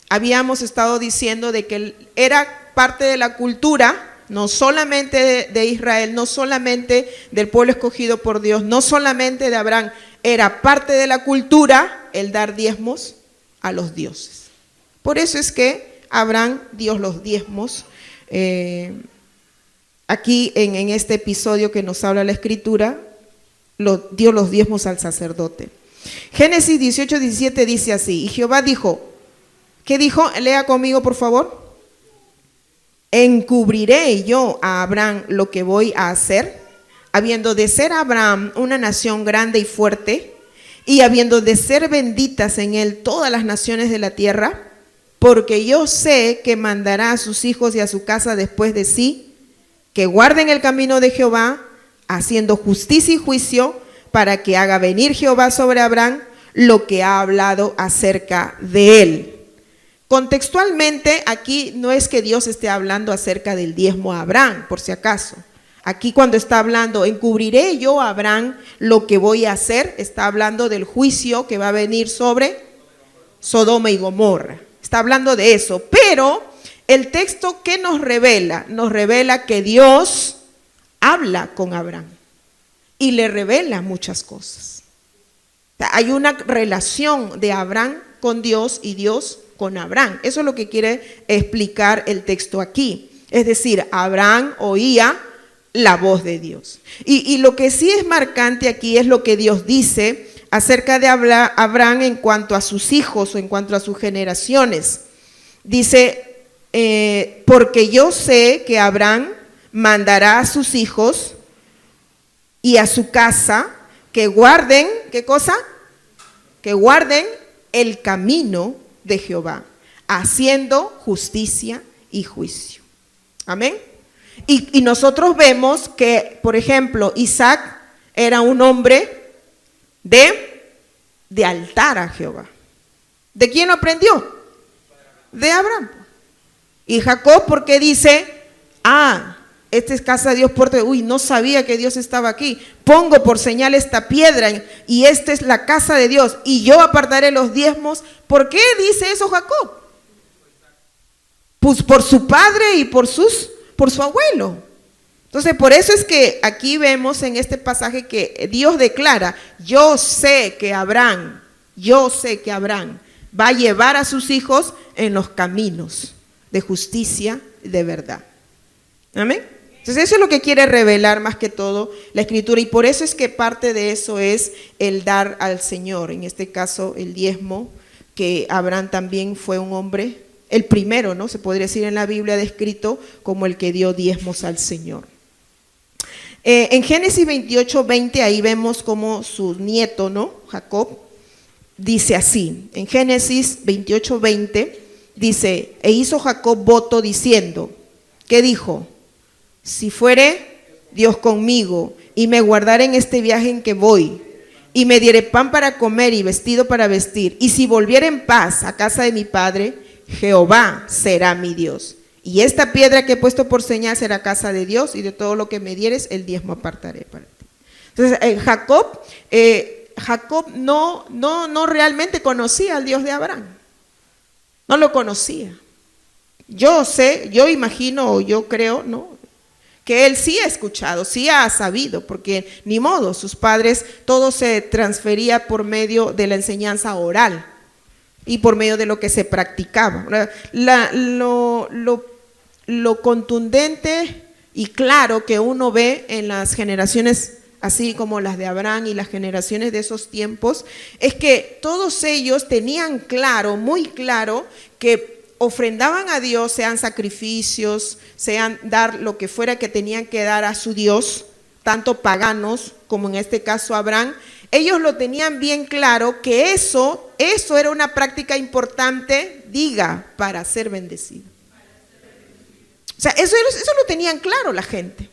Habíamos estado diciendo de que era parte de la cultura, no solamente de Israel, no solamente del pueblo escogido por Dios, no solamente de Abraham, era parte de la cultura el dar diezmos a los dioses. Por eso es que Abraham dio los diezmos. Aquí en este episodio que nos habla la Escritura, dio los diezmos al sacerdote. Génesis 18:17 dice así, y Jehová dijo, ¿qué dijo? Lea conmigo por favor. ¿Encubriré yo a Abraham lo que voy a hacer? Habiendo de ser Abraham una nación grande y fuerte, y habiendo de ser benditas en él todas las naciones de la tierra, porque yo sé que mandará a sus hijos y a su casa después de sí, que guarden el camino de Jehová, haciendo justicia y juicio, para que haga venir Jehová sobre Abraham lo que ha hablado acerca de él. Contextualmente, aquí no es que Dios esté hablando acerca del diezmo a Abraham, por si acaso. Aquí cuando está hablando, encubriré yo a Abraham lo que voy a hacer, está hablando del juicio que va a venir sobre Sodoma y Gomorra. Está hablando de eso, pero El texto, ¿qué nos revela? Nos revela que Dios habla con Abraham y le revela muchas cosas. O sea, hay una relación de Abraham con Dios y Dios con Abraham. Eso es lo que quiere explicar el texto aquí. Es decir, Abraham oía la voz de Dios. Y lo que sí es marcante aquí es lo que Dios dice acerca de Abraham en cuanto a sus hijos o en cuanto a sus generaciones. Dice, porque yo sé que Abraham mandará a sus hijos y a su casa que guarden, ¿qué cosa? Que guarden el camino de Jehová, haciendo justicia y juicio. Amén. Y nosotros vemos que, por ejemplo, Isaac era un hombre de altar a Jehová. ¿De quién aprendió? De Abraham. Y Jacob, porque dice, esta es casa de Dios, puerto de... Uy, no sabía que Dios estaba aquí. Pongo por señal esta piedra y esta es la casa de Dios y yo apartaré los diezmos. ¿Por qué dice eso Jacob? Pues por su padre y por su abuelo. Entonces, por eso es que aquí vemos en este pasaje que Dios declara, yo sé que Abraham va a llevar a sus hijos en los caminos de justicia y de verdad. Amén. Entonces eso es lo que quiere revelar más que todo la Escritura, y por eso es que parte de eso es el dar al Señor, en este caso el diezmo, que Abraham también fue un hombre, el primero, ¿no? Se podría decir en la Biblia descrito como el que dio diezmos al Señor. En Génesis 28:20 ahí vemos como su nieto, ¿no? Jacob, dice así, en Génesis 28:20 dice, e hizo Jacob voto diciendo, ¿qué dijo? Si fuere Dios conmigo y me guardare en este viaje en que voy, y me diere pan para comer y vestido para vestir, y si volviere en paz a casa de mi padre, Jehová será mi Dios. Y esta piedra que he puesto por señal será casa de Dios, y de todo lo que me dieres, el diezmo apartaré para ti. Entonces, Jacob no realmente conocía al Dios de Abraham. No lo conocía. Yo imagino, yo creo, ¿no?, que él sí ha escuchado, sí ha sabido, porque ni modo, sus padres, todo se transfería por medio de la enseñanza oral y por medio de lo que se practicaba. Lo contundente y claro que uno ve en las generaciones, así como las de Abraham y las generaciones de esos tiempos, es que todos ellos tenían claro, muy claro, que ofrendaban a Dios, sean sacrificios, sean dar lo que fuera que tenían que dar a su Dios, tanto paganos como en este caso Abraham. Ellos lo tenían bien claro que eso era una práctica importante, para ser bendecido. O sea, eso lo tenían claro la gente.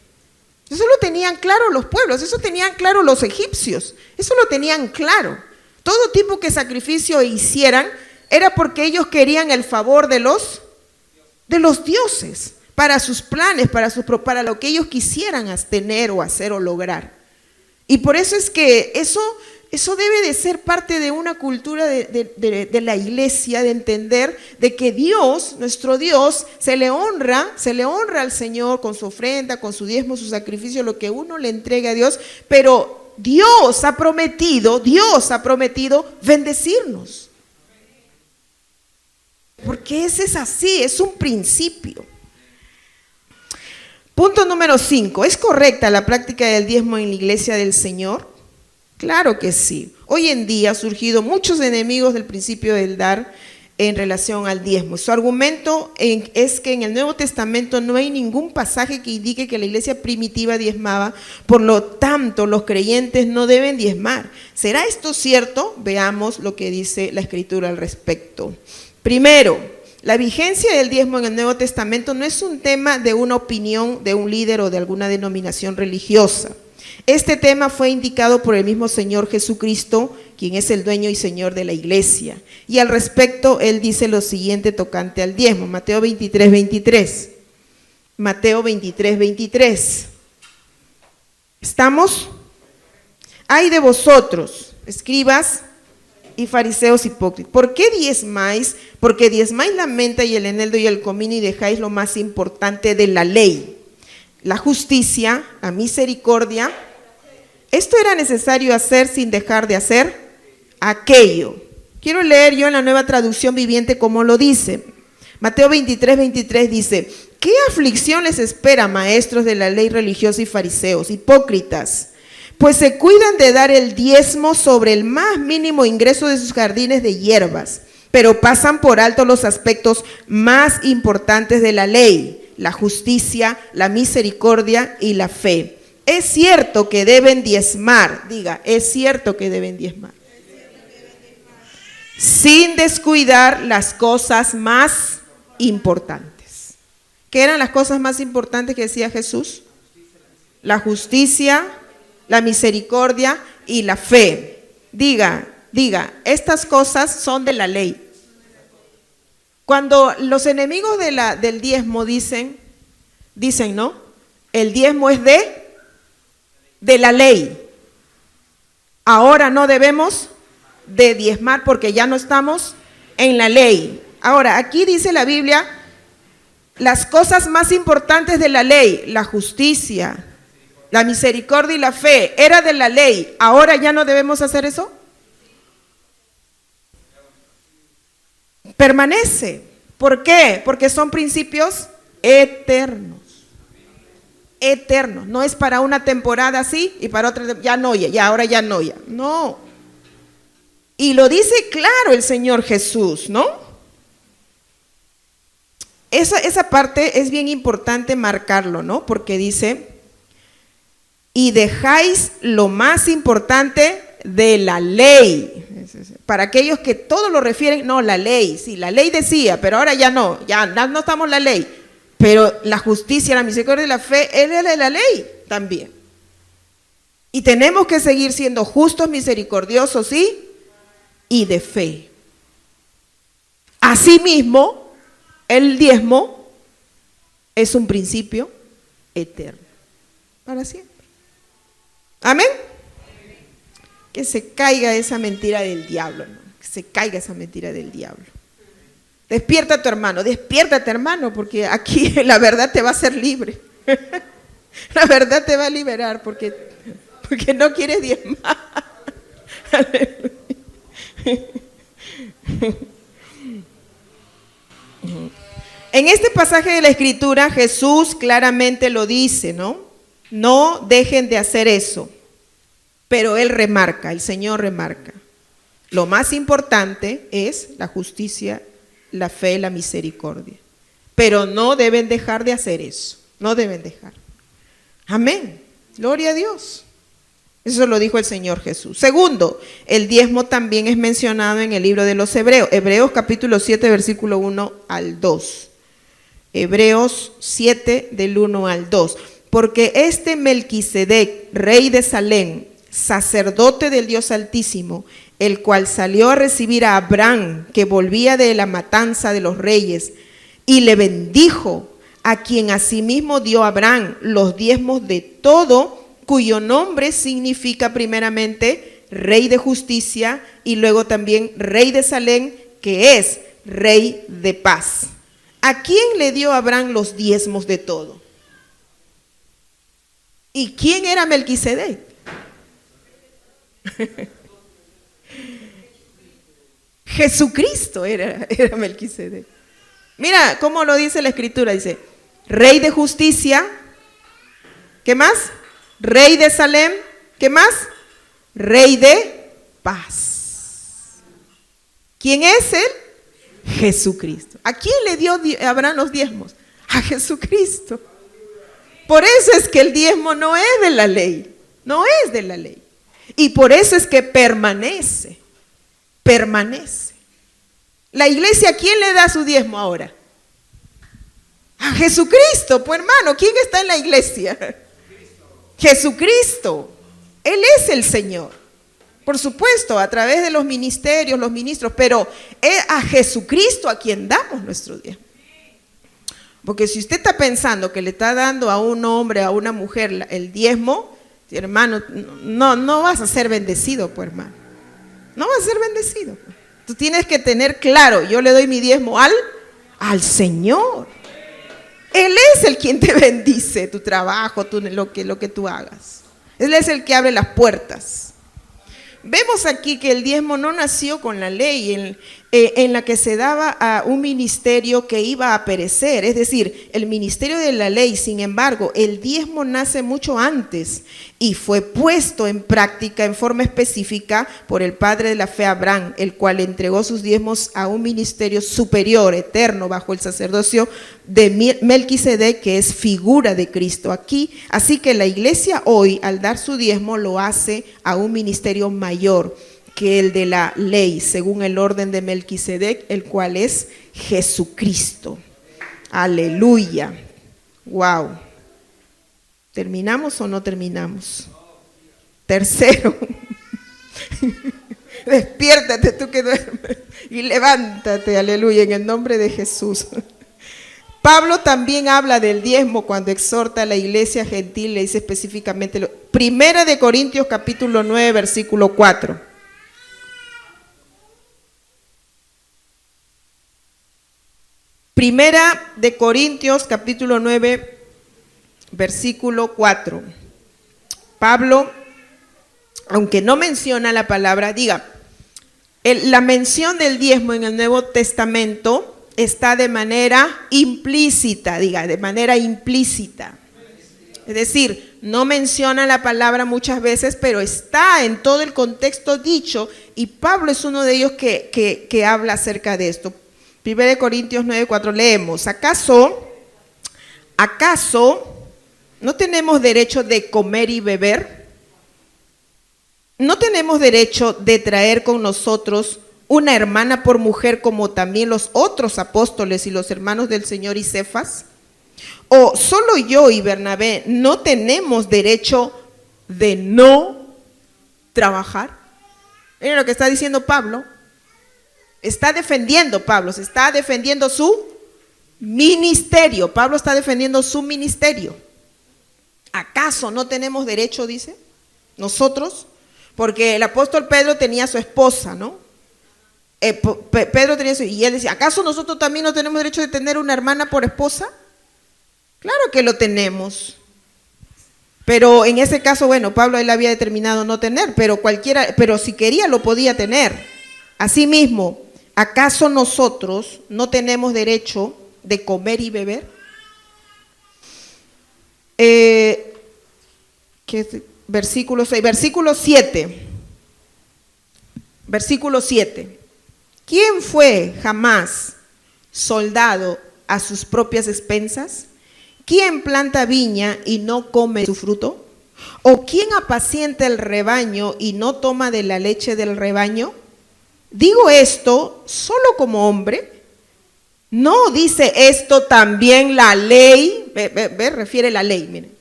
Eso lo tenían claro los pueblos, eso tenían claro los egipcios, eso lo tenían claro. Todo tipo que sacrificio hicieran era porque ellos querían el favor de los dioses, para sus planes, para lo que ellos quisieran tener o hacer o lograr. Y por eso es que eso debe de ser parte de una cultura de la iglesia, de entender de que Dios, nuestro Dios, se le honra al Señor con su ofrenda, con su diezmo, su sacrificio, lo que uno le entregue a Dios, pero Dios ha prometido bendecirnos. Porque ese es así, es un principio. Punto número 5. ¿Es correcta la práctica del diezmo en la iglesia del Señor? Claro que sí. Hoy en día han surgido muchos enemigos del principio del dar en relación al diezmo. Su argumento es que en el Nuevo Testamento no hay ningún pasaje que indique que la iglesia primitiva diezmaba, por lo tanto los creyentes no deben diezmar. ¿Será esto cierto? Veamos lo que dice la Escritura al respecto. Primero, la vigencia del diezmo en el Nuevo Testamento no es un tema de una opinión de un líder o de alguna denominación religiosa. Este tema fue indicado por el mismo Señor Jesucristo, quien es el dueño y Señor de la iglesia. Y al respecto, Él dice lo siguiente tocante al diezmo. Mateo 23:23. Mateo 23:23. ¿Estamos? Ay de vosotros, escribas y fariseos hipócritas. ¿Por qué diezmáis? Porque diezmáis la menta y el eneldo y el comino y dejáis lo más importante de la ley, la justicia, la misericordia. Esto era necesario hacer sin dejar de hacer aquello. Quiero leer yo en la Nueva Traducción Viviente como lo dice. Mateo 23:23 dice: ¿qué aflicción les espera, maestros de la ley religiosa y fariseos, hipócritas? Pues se cuidan de dar el diezmo sobre el más mínimo ingreso de sus jardines de hierbas, pero pasan por alto los aspectos más importantes de la ley, la justicia, la misericordia y la fe. Es cierto que deben diezmar, diga, es cierto que deben diezmar, sin descuidar las cosas más importantes. ¿Qué eran las cosas más importantes que decía Jesús? La justicia, la misericordia y la fe. Diga, estas cosas son de la ley. Cuando los enemigos del diezmo dicen, ¿no? El diezmo es de la ley. Ahora no debemos de diezmar porque ya no estamos en la ley. Ahora, aquí dice la Biblia, las cosas más importantes de la ley, la justicia, la misericordia y la fe, era de la ley. ¿Ahora ya no debemos hacer eso? Permanece. ¿Por qué? Porque son principios eternos. Eternos. No es para una temporada así y para otra ya no, ya ahora ya no, ya. No. Y lo dice claro el Señor Jesús, ¿no? Esa parte es bien importante marcarlo, ¿no? Porque dice: y dejáis lo más importante de la ley. Para aquellos que todo lo refieren, no, la ley, sí, la ley decía, pero ahora ya no estamos en la ley. Pero la justicia, la misericordia y la fe, él es de la ley también. Y tenemos que seguir siendo justos, misericordiosos, ¿sí? Y de fe. Asimismo, el diezmo es un principio eterno, para siempre. Amén. Que se caiga esa mentira del diablo, ¿no? Que se caiga esa mentira del diablo. Despierta a tu hermano, despiértate hermano, porque aquí la verdad te va a hacer libre. La verdad te va a liberar porque no quieres diezmar. En este pasaje de la Escritura Jesús claramente lo dice, ¿no? No dejen de hacer eso. Pero Él remarca, el Señor remarca. Lo más importante es la justicia, la fe, la misericordia. Pero no deben dejar de hacer eso. No deben dejar. Amén. Gloria a Dios. Eso lo dijo el Señor Jesús. Segundo, el diezmo también es mencionado en el libro de los Hebreos. Hebreos capítulo 7, versículo 1 al 2. Hebreos 7, del 1 al 2. Porque este Melquisedec, rey de Salem, sacerdote del Dios Altísimo, el cual salió a recibir a Abraham, que volvía de la matanza de los reyes, y le bendijo, a quien asimismo dio a Abraham los diezmos de todo, cuyo nombre significa primeramente rey de justicia y luego también rey de Salem, que es rey de paz. ¿A quién le dio Abraham los diezmos de todo? ¿Y quién era Melquisedec? Jesucristo era Melquisedec. Mira cómo lo dice la Escritura, dice, rey de justicia, ¿qué más? Rey de Salem, ¿qué más? Rey de paz. ¿Quién es él? Jesucristo. ¿A quién le dio Abraham los diezmos? A Jesucristo. Por eso es que el diezmo no es de la ley, no es de la ley. Y por eso es que permanece. La iglesia, ¿a quién le da su diezmo ahora? A Jesucristo, pues hermano, ¿quién está en la iglesia? Jesucristo. Él es el Señor. Por supuesto, a través de los ministerios, los ministros, pero es a Jesucristo a quien damos nuestro diezmo. Porque si usted está pensando que le está dando a un hombre, a una mujer el diezmo, hermano, no vas a ser bendecido, pues hermano. No vas a ser bendecido. Tú tienes que tener claro, yo le doy mi diezmo al Señor. Él es el quien te bendice tu trabajo, lo que tú hagas. Él es el que abre las puertas. Vemos aquí que el diezmo no nació con la ley en la que se daba a un ministerio que iba a perecer, es decir, el ministerio de la ley. Sin embargo, el diezmo nace mucho antes y fue puesto en práctica en forma específica por el padre de la fe Abraham, el cual entregó sus diezmos a un ministerio superior, eterno, bajo el sacerdocio de Melquisedec, que es figura de Cristo aquí. Así que la iglesia hoy, al dar su diezmo, lo hace a un ministerio mayor que el de la ley, según el orden de Melquisedec, el cual es Jesucristo. Aleluya. Wow. ¿Terminamos o no terminamos? Tercero. Despiértate tú que duermes y levántate, aleluya, en el nombre de Jesús. Pablo también habla del diezmo cuando exhorta a la iglesia gentil, le dice específicamente, Primera de Corintios capítulo 9, versículo 4. Primera de Corintios capítulo 9, versículo 4. Pablo, aunque no menciona la palabra, la mención del diezmo en el Nuevo Testamento está de manera implícita, de manera implícita. Es decir, no menciona la palabra muchas veces, pero está en todo el contexto dicho, y Pablo es uno de ellos que habla acerca de esto. 1 Corintios 9, 4 leemos, ¿acaso no tenemos derecho de comer y beber? ¿No tenemos derecho de traer con nosotros una hermana por mujer como también los otros apóstoles y los hermanos del Señor y Cefas? ¿O solo yo y Bernabé no tenemos derecho de no trabajar? Miren lo que está diciendo Pablo. Está defendiendo Pablo, se está defendiendo su ministerio. Pablo está defendiendo su ministerio. ¿Acaso no tenemos derecho, dice, nosotros? Porque el apóstol Pedro tenía su esposa, ¿no? Pedro tenía su, y él decía, ¿acaso nosotros también no tenemos derecho de tener una hermana por esposa? Claro que lo tenemos. Pero en ese caso, bueno, Pablo él había determinado no tener, pero si quería lo podía tener. Asimismo, ¿acaso nosotros no tenemos derecho de comer y beber? Versículo 6, versículo 7. Versículo 7. ¿Quién fue jamás soldado a sus propias expensas? ¿Quién planta viña y no come su fruto? ¿O quién apacienta el rebaño y no toma de la leche del rebaño? Digo esto solo como hombre. ¿No dice esto también la ley? Refiere la ley, miren.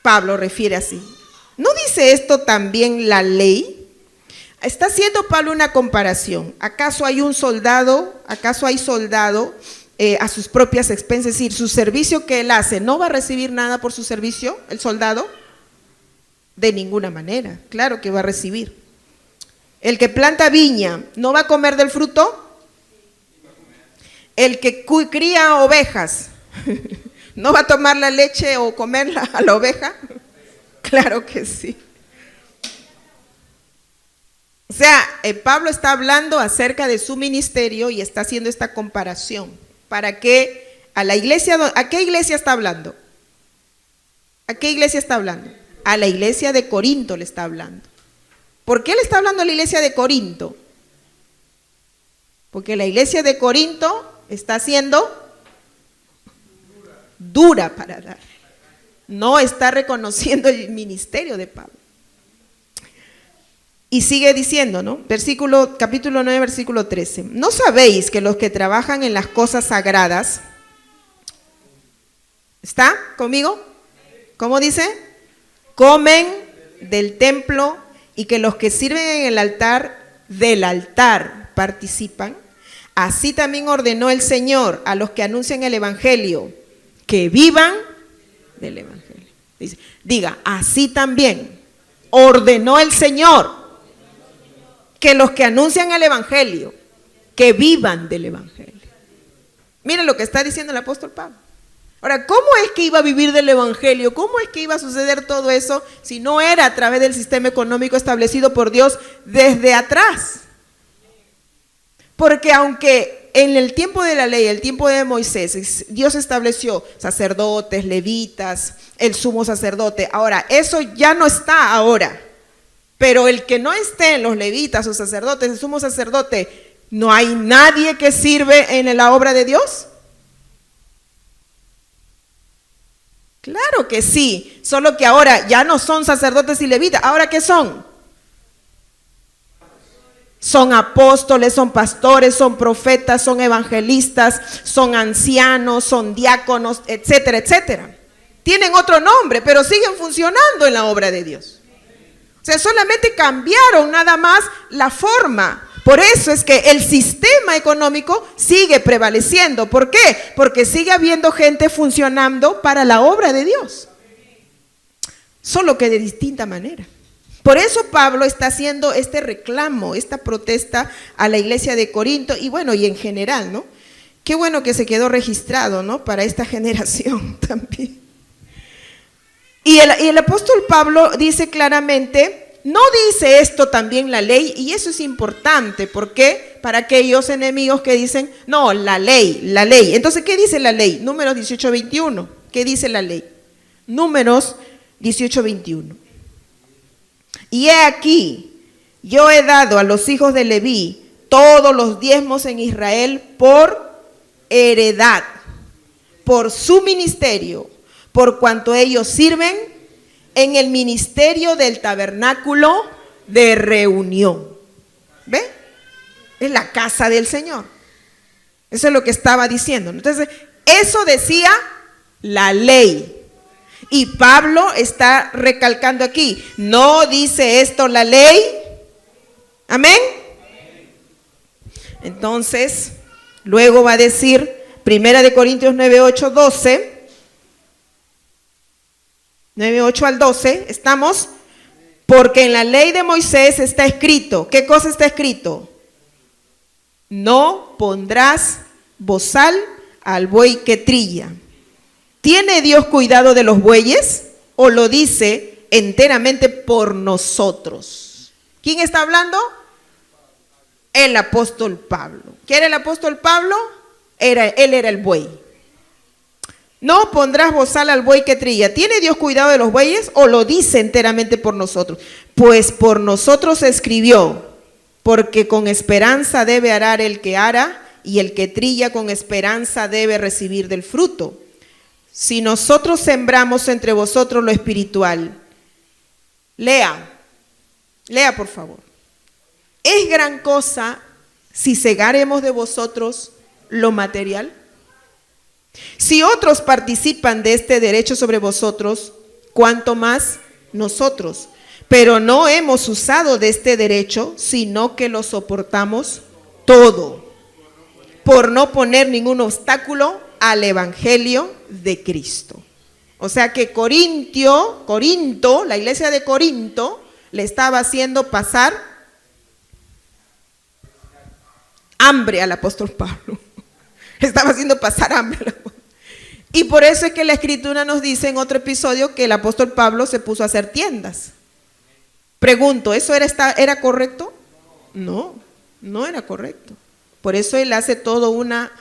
Pablo refiere así. ¿No dice esto también la ley? Está haciendo Pablo una comparación. ¿Acaso hay soldado a sus propias expensas? Es decir, su servicio que él hace, ¿no va a recibir nada por su servicio, el soldado? De ninguna manera, claro que va a recibir. El que planta viña, ¿no va a comer del fruto? El que cría ovejas, ¿no va a tomar la leche o comerla a la oveja? Claro que sí. O sea, Pablo está hablando acerca de su ministerio y está haciendo esta comparación. ¿Para qué? ¿A qué iglesia está hablando? ¿A qué iglesia está hablando? A la iglesia de Corinto le está hablando. ¿Por qué le está hablando a la iglesia de Corinto? Porque la iglesia de Corinto está siendo dura para dar. No está reconociendo el ministerio de Pablo. Y sigue diciendo, ¿no? Capítulo 9, versículo 13. ¿No sabéis que los que trabajan en las cosas sagradas, ¿está conmigo? ¿Cómo dice? Comen del templo, y que los que sirven en el altar, del altar participan? Así también ordenó el Señor a los que anuncian el evangelio, que vivan del evangelio. Diga, así también ordenó el Señor que los que anuncian el evangelio, que vivan del evangelio. Miren lo que está diciendo el apóstol Pablo. Ahora, ¿cómo es que iba a vivir del evangelio? ¿Cómo es que iba a suceder todo eso si no era a través del sistema económico establecido por Dios desde atrás? Porque aunque en el tiempo de la ley, el tiempo de Moisés, Dios estableció sacerdotes, levitas, el sumo sacerdote. Ahora, eso ya no está ahora. Pero el que no esté en los levitas o sacerdotes, el sumo sacerdote, ¿no hay nadie que sirve en la obra de Dios? Claro que sí, solo que ahora ya no son sacerdotes y levitas. ¿Ahora qué son? Son apóstoles, son pastores, son profetas, son evangelistas, son ancianos, son diáconos, etcétera, etcétera. Tienen otro nombre, pero siguen funcionando en la obra de Dios. O sea, solamente cambiaron nada más la forma. Por eso es que el sistema económico sigue prevaleciendo. ¿Por qué? Porque sigue habiendo gente funcionando para la obra de Dios. Solo que de distinta manera. Por eso Pablo está haciendo este reclamo, esta protesta a la iglesia de Corinto y bueno, y en general, ¿no? Qué bueno que se quedó registrado, ¿no? Para esta generación también. Y el apóstol Pablo dice claramente, no dice esto también la ley, y eso es importante, ¿por qué? Para aquellos enemigos que dicen, no, la ley. Entonces, ¿qué dice la ley? Números 18:21. ¿Qué dice la ley? Números 18:21. Y he aquí, yo he dado a los hijos de Leví todos los diezmos en Israel por heredad, por su ministerio, por cuanto ellos sirven en el ministerio del tabernáculo de reunión. ¿Ve? Es la casa del Señor. Eso es lo que estaba diciendo. Entonces, eso decía la ley. Y Pablo está recalcando aquí, ¿no dice esto la ley? ¿Amén? Entonces, luego va a decir, 1 Corintios 9:8 al 12, estamos, porque en la ley de Moisés está escrito, ¿qué cosa está escrito? No pondrás bozal al buey que trilla. ¿Tiene Dios cuidado de los bueyes o lo dice enteramente por nosotros? ¿Quién está hablando? El apóstol Pablo. ¿Quién era el apóstol Pablo? Él era el buey. No pondrás bozal al buey que trilla. ¿Tiene Dios cuidado de los bueyes o lo dice enteramente por nosotros? Pues por nosotros se escribió, porque con esperanza debe arar el que ara y el que trilla con esperanza debe recibir del fruto. Si nosotros sembramos entre vosotros lo espiritual, lea por favor. ¿Es gran cosa si segaremos de vosotros lo material? Si otros participan de este derecho sobre vosotros, ¿cuánto más nosotros? Pero no hemos usado de este derecho, sino que lo soportamos todo, por no poner ningún obstáculo al evangelio de Cristo. O sea que Corinto, la iglesia de Corinto, le estaba haciendo pasar hambre al apóstol Pablo. Estaba haciendo pasar hambre. Y por eso es que la escritura nos dice en otro episodio que el apóstol Pablo se puso a hacer tiendas. Pregunto, ¿eso era correcto? No, no era correcto. Por eso él hace toda una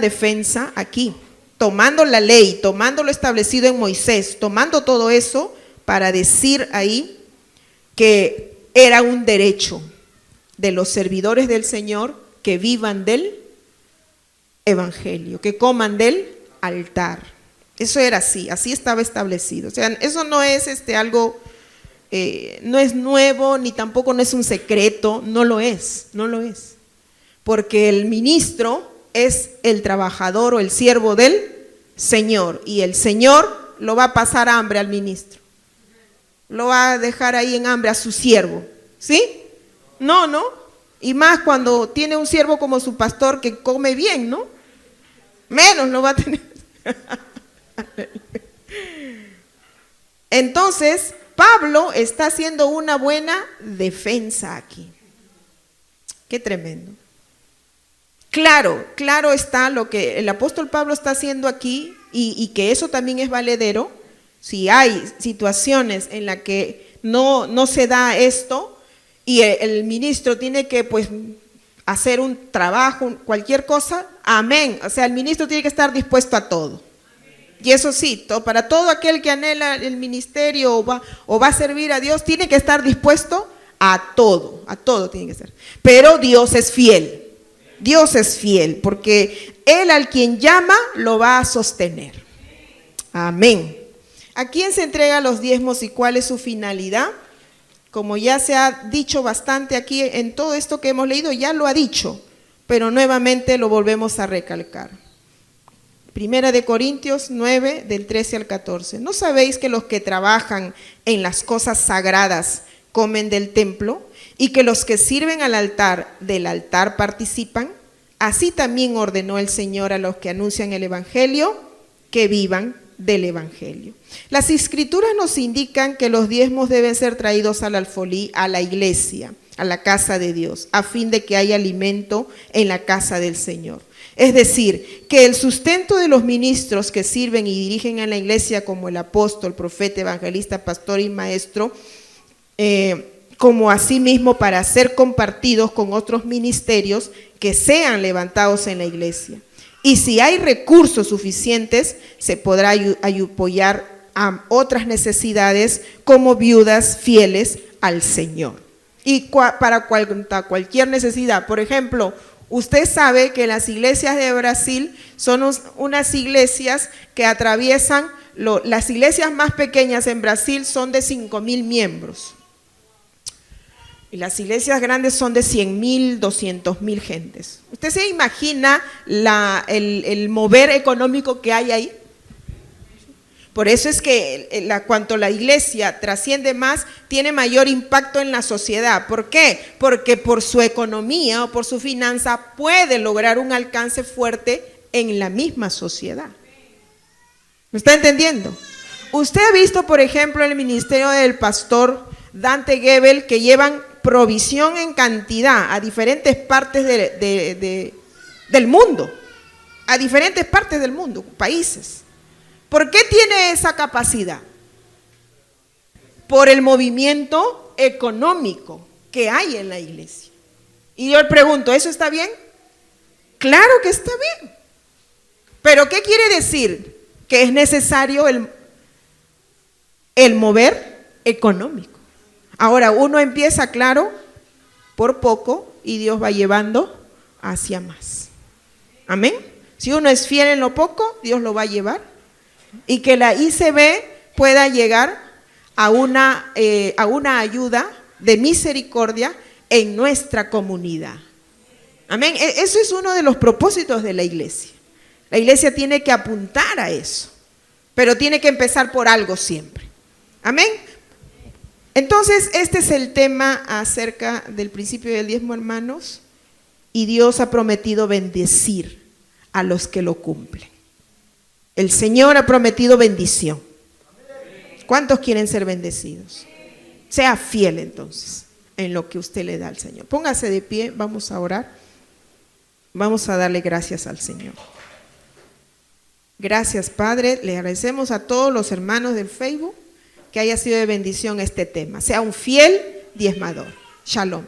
defensa aquí, tomando la ley, tomando lo establecido en Moisés, tomando todo eso para decir ahí que era un derecho de los servidores del Señor que vivan del evangelio, que coman del altar. Eso era así estaba establecido. O sea, eso no es algo, no es nuevo, ni tampoco no es un secreto, no lo es. Porque el ministro es el trabajador o el siervo del Señor, y el Señor lo va a pasar hambre al ministro. Lo va a dejar ahí en hambre a su siervo. ¿Sí? No. Y más cuando tiene un siervo como su pastor que come bien, ¿no? Menos lo va a tener. Entonces, Pablo está haciendo una buena defensa aquí. Qué tremendo. Claro está lo que el apóstol Pablo está haciendo aquí y que eso también es valedero. Si hay situaciones en las que no se da esto y el ministro tiene que pues hacer un trabajo, cualquier cosa, amén. O sea, el ministro tiene que estar dispuesto a todo. Y eso sí, para todo aquel que anhela el ministerio o va a servir a Dios, tiene que estar dispuesto a todo tiene que ser. Pero Dios es fiel. Dios es fiel, porque Él al quien llama lo va a sostener. Amén. ¿A quién se entrega los diezmos y cuál es su finalidad? Como ya se ha dicho bastante aquí en todo esto que hemos leído, ya lo ha dicho, pero nuevamente lo volvemos a recalcar. Primera de Corintios 9, del 13 al 14. ¿No sabéis que los que trabajan en las cosas sagradas comen del templo y que los que sirven al altar del altar participan? Así también ordenó el Señor a los que anuncian el evangelio que vivan del evangelio. Las escrituras nos indican que los diezmos deben ser traídos al alfolí, a la iglesia, a la casa de Dios, a fin de que haya alimento en la casa del Señor. Es decir, que el sustento de los ministros que sirven y dirigen a la iglesia, como el apóstol, profeta, evangelista, pastor y maestro, como asimismo para ser compartidos con otros ministerios que sean levantados en la iglesia. Y si hay recursos suficientes, se podrá apoyar a otras necesidades como viudas fieles al Señor. Y para cualquier necesidad, por ejemplo, usted sabe que las iglesias de Brasil son unas iglesias que atraviesan, las iglesias más pequeñas en Brasil son de 5,000 miembros. Y las iglesias grandes son de 100,000, 200,000 gentes. ¿Usted se imagina el mover económico que hay ahí? Por eso es que cuanto la iglesia trasciende más, tiene mayor impacto en la sociedad. ¿Por qué? Porque por su economía o por su finanza puede lograr un alcance fuerte en la misma sociedad. ¿Me está entendiendo? Usted ha visto, por ejemplo, el ministerio del pastor Dante Gebel, que llevan provisión en cantidad a diferentes partes del mundo, a diferentes partes del mundo, países. ¿Por qué tiene esa capacidad? Por el movimiento económico que hay en la iglesia. Y yo le pregunto, ¿eso está bien? Claro que está bien. ¿Pero qué quiere decir? Que es necesario el mover económico. Ahora, uno empieza, claro, por poco y Dios va llevando hacia más. Amén. Si uno es fiel en lo poco, Dios lo va a llevar. Y que la ICB pueda llegar a una ayuda de misericordia en nuestra comunidad. Amén. Eso es uno de los propósitos de la iglesia. La iglesia tiene que apuntar a eso, pero tiene que empezar por algo siempre. Amén. Entonces, este es el tema acerca del principio del diezmo, hermanos, y Dios ha prometido bendecir a los que lo cumplen. El Señor ha prometido bendición. ¿Cuántos quieren ser bendecidos? Sea fiel entonces en lo que usted le da al Señor. Póngase de pie, vamos a orar. Vamos a darle gracias al Señor. Gracias, Padre. Le agradecemos a todos los hermanos del Facebook que haya sido de bendición este tema. Sea un fiel diezmador. Shalom.